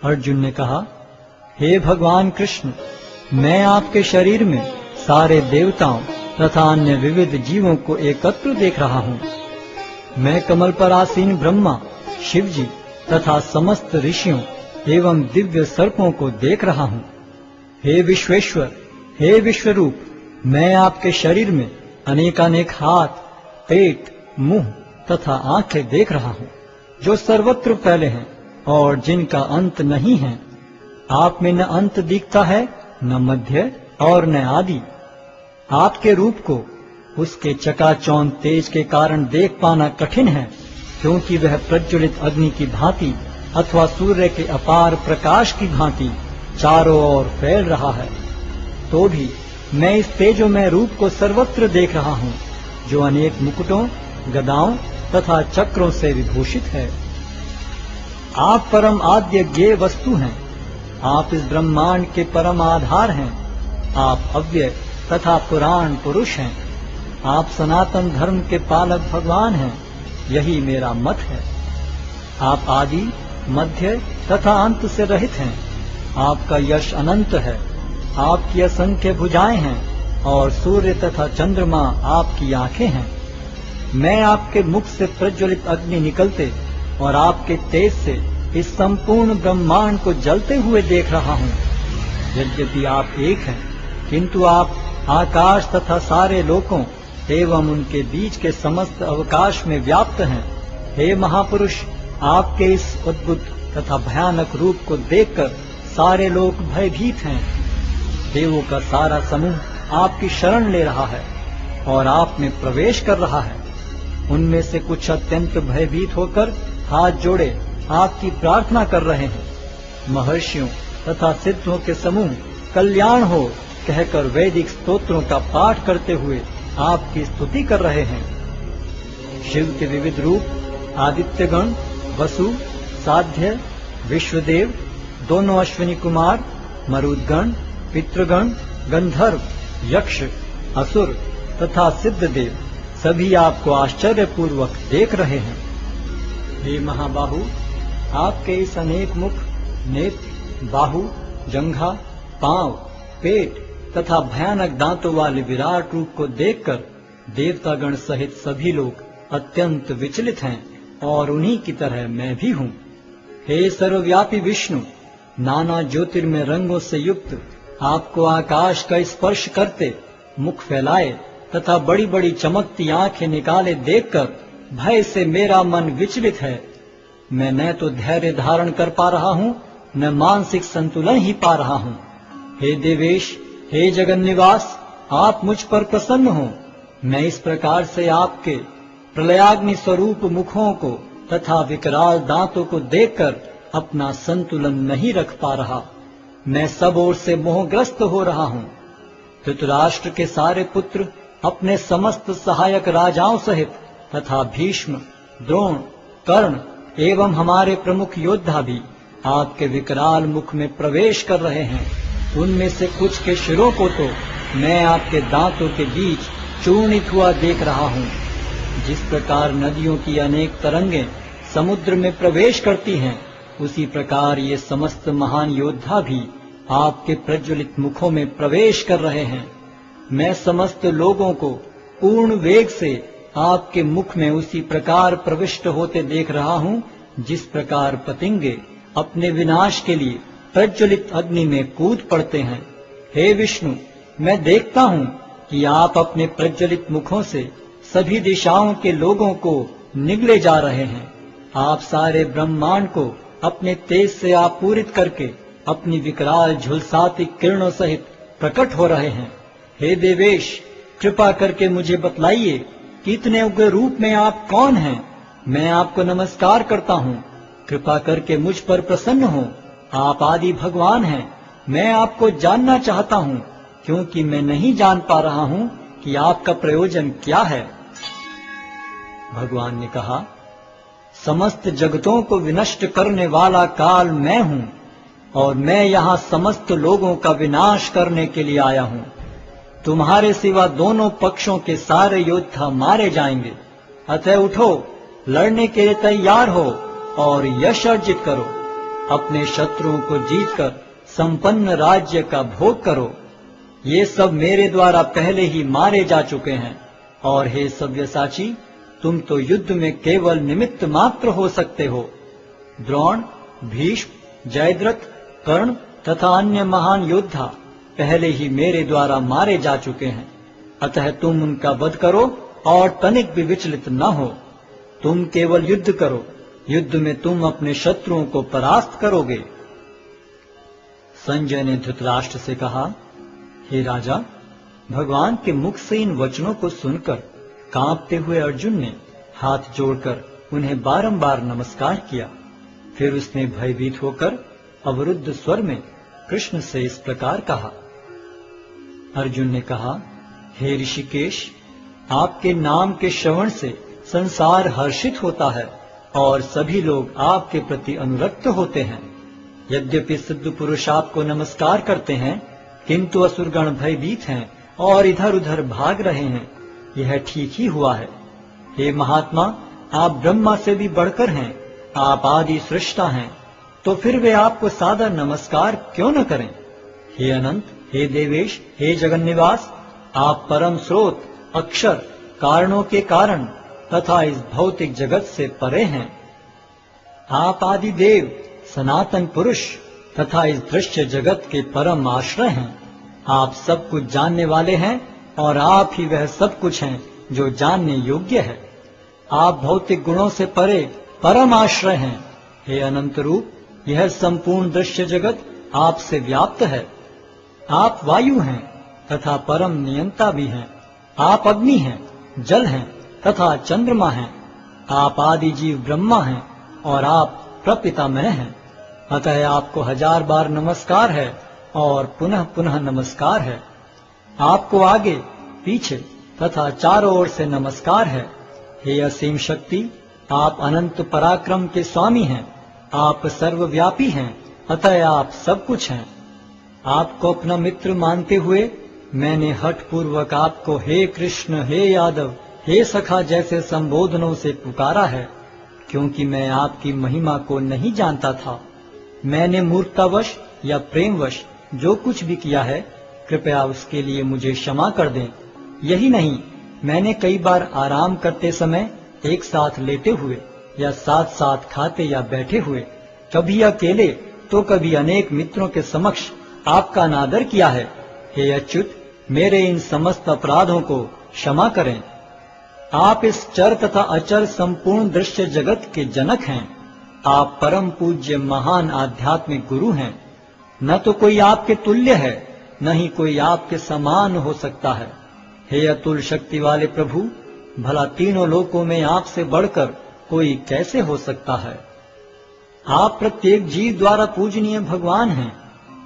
अर्जुन ने कहा, हे भगवान कृष्ण, मैं आपके शरीर में सारे देवताओं तथा अन्य विविध जीवों को एकत्र देख रहा हूँ। मैं कमल पर आसीन ब्रह्मा, शिव जी तथा समस्त ऋषियों एवं दिव्य सर्पों को देख रहा हूँ। हे विश्वेश्वर, हे विश्वरूप, मैं आपके शरीर में अनेकानेक हाथ, पेट, मुंह तथा आंखें देख रहा हूँ, जो सर्वत्र फैले हैं और जिनका अंत नहीं है। आप में न अंत दिखता है, न मध्य और न आदि। आपके रूप को उसके चकाचौंध तेज के कारण देख पाना कठिन है, क्योंकि वह प्रज्वलित अग्नि की भांति अथवा सूर्य के अपार प्रकाश की भांति चारों ओर फैल रहा है। तो भी मैं इस तेजोमय रूप को सर्वत्र देख रहा हूँ, जो अनेक मुकुटों, गदाओं तथा चक्रों से विभूषित है। आप परम आद्य ज्ञेय वस्तु हैं। आप इस ब्रह्मांड के परम आधार हैं। आप अव्यय तथा पुराण पुरुष हैं। आप सनातन धर्म के पालक भगवान हैं। यही मेरा मत है। आप आदि, मध्य तथा अंत से रहित हैं। आपका यश अनंत है। आपकी असंख्य भुजाएं हैं और सूर्य तथा चंद्रमा आपकी आंखें हैं। मैं आपके मुख से प्रज्वलित अग्नि निकलते और आपके तेज से इस संपूर्ण ब्रह्मांड को जलते हुए देख रहा हूँ। यद्यपि आप एक हैं, किंतु आप आकाश तथा सारे लोकों एवं उनके बीच के समस्त अवकाश में व्याप्त हैं। हे महापुरुष, आपके इस अद्भुत तथा भयानक रूप को देखकर सारे लोग भयभीत हैं। देवों का सारा समूह आपकी शरण ले रहा है और आप में प्रवेश कर रहा है। उनमें से कुछ अत्यंत भयभीत होकर हाथ जोड़े आपकी प्रार्थना कर रहे हैं। महर्षियों तथा सिद्धों के समूह कल्याण हो कहकर वैदिक स्तोत्रों का पाठ करते हुए आपकी स्तुति कर रहे हैं। शिव के विविध रूप आदित्यगण, वसु, साध्य, विश्वदेव, दोनों अश्विनी कुमार, मरुदगण, पितृगण, गंधर्व, यक्ष, असुर तथा सिद्धदेव सभी आपको आश्चर्यपूर्वक देख रहे हैं। हे महाबाहु, आपके इस अनेक मुख, नेत्र, बाहु, जंघा, पांव, पेट तथा भयानक दांतों वाले विराट रूप को देखकर देवतागण सहित सभी लोग अत्यंत विचलित हैं और उन्हीं की तरह मैं भी हूँ। हे सर्वव्यापी विष्णु, नाना ज्योतिर्मय रंगों से युक्त आपको आकाश का स्पर्श करते, मुख फैलाए तथा बड़ी बड़ी चमकती आंखें निकाले देखकर भय से मेरा मन विचलित है। मैं न तो धैर्य धारण कर पा रहा हूँ, न मानसिक संतुलन ही पा रहा हूँ। हे देवेश, हे जगन्निवास, आप मुझ पर प्रसन्न हो। मैं इस प्रकार से आपके प्रलयाग्नि स्वरूप मुखों को तथा विकराल दांतों को देखकर अपना संतुलन नहीं रख पा रहा। मैं सब ओर से मोहग्रस्त हो रहा हूँ। धृतराष्ट्र के सारे पुत्र अपने समस्त सहायक राजाओं सहित तथा भीष्म, द्रोण, कर्ण एवं हमारे प्रमुख योद्धा भी आपके विकराल मुख में प्रवेश कर रहे हैं। उनमें से कुछ के शिरों को तो मैं आपके दांतों के बीच चूर्णित हुआ देख रहा हूँ। जिस प्रकार नदियों की अनेक तरंगें समुद्र में प्रवेश करती हैं, उसी प्रकार ये समस्त महान योद्धा भी आपके प्रज्वलित मुखों में प्रवेश कर रहे हैं। मैं समस्त लोगों को पूर्ण वेग से आपके मुख में उसी प्रकार प्रविष्ट होते देख रहा हूँ, जिस प्रकार पतंगे अपने विनाश के लिए प्रज्वलित अग्नि में कूद पड़ते हैं। हे विष्णु, मैं देखता हूँ कि आप अपने प्रज्वलित मुखों से सभी दिशाओं के लोगों को निगले जा रहे हैं। आप सारे ब्रह्मांड को अपने तेज से आपूरित करके अपनी विकराल झुलसाती किरणों सहित प्रकट हो रहे हैं। हे देवेश, कृपा करके मुझे बतलाइए कि इतने उग्र रूप में आप कौन हैं। मैं आपको नमस्कार करता हूँ। कृपा करके मुझ पर प्रसन्न हो। आप आदि भगवान हैं। मैं आपको जानना चाहता हूँ, क्योंकि मैं नहीं जान पा रहा हूँ कि आपका प्रयोजन क्या है। भगवान ने कहा, समस्त जगतों को विनष्ट करने वाला काल मैं हूँ और मैं यहाँ समस्त लोगों का विनाश करने के लिए आया हूँ। तुम्हारे सिवा दोनों पक्षों के सारे योद्धा मारे जाएंगे। अतः उठो, लड़ने के लिए तैयार हो और यश अर्जित करो। अपने शत्रुओं को जीतकर संपन्न राज्य का भोग करो। ये सब मेरे द्वारा पहले ही मारे जा चुके हैं। और हे सव्यसाची, तुम तो युद्ध में केवल निमित्त मात्र हो सकते हो। द्रोण, भीष्म, जयद्रथ, कर्ण तथा अन्य महान योद्धा पहले ही मेरे द्वारा मारे जा चुके हैं, अतः तुम उनका वध करो और तनिक भी विचलित न हो। तुम केवल युद्ध करो, युद्ध में तुम अपने शत्रुओं को परास्त करोगे। संजय ने धृतराष्ट्र से कहा, हे राजा, भगवान के मुख से इन वचनों को सुनकर कांपते हुए अर्जुन ने हाथ जोड़कर उन्हें बारंबार नमस्कार किया। फिर उसने भयभीत होकर अवरुद्ध स्वर में कृष्ण से इस प्रकार कहा। अर्जुन ने कहा, हे ऋषिकेश, आपके नाम के श्रवण से संसार हर्षित होता है और सभी लोग आपके प्रति अनुरक्त होते हैं। यद्यपि सिद्ध पुरुष आपको नमस्कार करते हैं, किंतु असुरगण भयभीत हैं और इधर उधर भाग रहे हैं। यह ठीक ही हुआ है। हे महात्मा, आप ब्रह्मा से भी बढ़कर हैं, आप आदि सृष्टा हैं, तो फिर वे आपको सादर नमस्कार क्यों न करें। हे अनंत, हे देवेश, हे जगन्निवास, आप परम स्रोत, अक्षर, कारणों के कारण तथा इस भौतिक जगत से परे हैं। आप आदि देव, सनातन पुरुष तथा इस दृश्य जगत के परम आश्रय हैं। आप सब कुछ जानने वाले हैं और आप ही वह सब कुछ हैं जो जानने योग्य है। आप भौतिक गुणों से परे परम आश्रय हैं। हे अनंत रूप, यह संपूर्ण दृश्य जगत आपसे व्याप्त है। आप वायु हैं तथा परम नियंता भी हैं। आप अग्नि हैं, जल हैं तथा चंद्रमा हैं। आप आदि जीव ब्रह्मा हैं और आप प्रपितामह हैं। अतः आपको 1000 बार नमस्कार है और पुनः पुनः नमस्कार है। आपको आगे, पीछे तथा चारों ओर से नमस्कार है। हे असीम शक्ति, आप अनंत पराक्रम के स्वामी हैं। आप सर्वव्यापी हैं, अतः आप सब कुछ हैं। आपको अपना मित्र मानते हुए मैंने हठ पूर्वक आपको हे कृष्ण, हे यादव, हे सखा जैसे संबोधनों से पुकारा है, क्योंकि मैं आपकी महिमा को नहीं जानता था। मैंने मूर्खतावश या प्रेमवश जो कुछ भी किया है, कृपया उसके लिए मुझे क्षमा कर दें। यही नहीं, मैंने कई बार आराम करते समय एक साथ लेटे हुए या साथ साथ खाते या बैठे हुए, कभी अकेले तो कभी अनेक मित्रों के समक्ष आपका अनादर किया है। हे अच्युत, मेरे इन समस्त अपराधों को क्षमा करें। आप इस चर तथा अचर संपूर्ण दृश्य जगत के जनक हैं। आप परम पूज्य महान आध्यात्मिक गुरु हैं। न तो कोई आपके तुल्य है, न ही कोई आपके समान हो सकता है। हे अतुल शक्ति वाले प्रभु, भला तीनों लोकों में आपसे बढ़कर कोई कैसे हो सकता है। आप प्रत्येक जीव द्वारा पूजनीय भगवान हैं,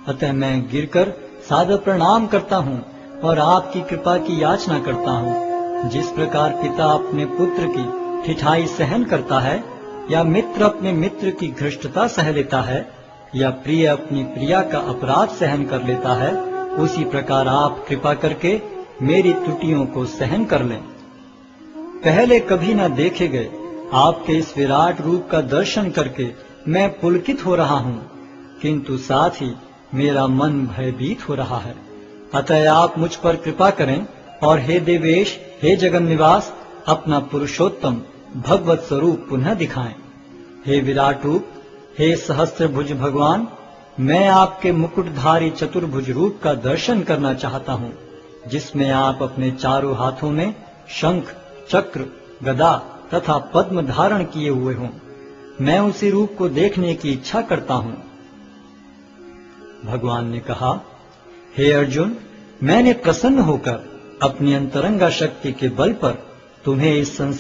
अतः मैं गिरकर सादर प्रणाम करता हूँ और आपकी कृपा की याचना करता हूँ। जिस प्रकार पिता अपने पुत्र की ठिठाई सहन करता है, या मित्र अपने मित्र की घृष्टता सह लेता है, या प्रिय अपनी प्रिया का अपराध सहन कर लेता है, उसी प्रकार आप कृपा करके मेरी त्रुटियों को सहन कर लें। पहले कभी न देखे गए आपके इस विराट रूप का दर्शन करके मैं पुलकित हो रहा हूँ, किंतु साथ ही मेरा मन भयभीत हो रहा है। अतः आप मुझ पर कृपा करें और हे देवेश, हे जगन्निवास, अपना पुरुषोत्तम भगवत स्वरूप पुनः दिखाएं। हे विराट रूप, हे सहस्त्रभुज भगवान, मैं आपके मुकुटधारी चतुर्भुज रूप का दर्शन करना चाहता हूँ, जिसमें आप अपने चारों हाथों में शंख, चक्र, गदा तथा पद्म धारण किए हुए हों। मैं उसी रूप को देखने की इच्छा करता हूँ। भगवान ने कहा, हे अर्जुन, मैंने प्रसन्न होकर अपनी अंतरंगा शक्ति के बल पर तुम्हें इस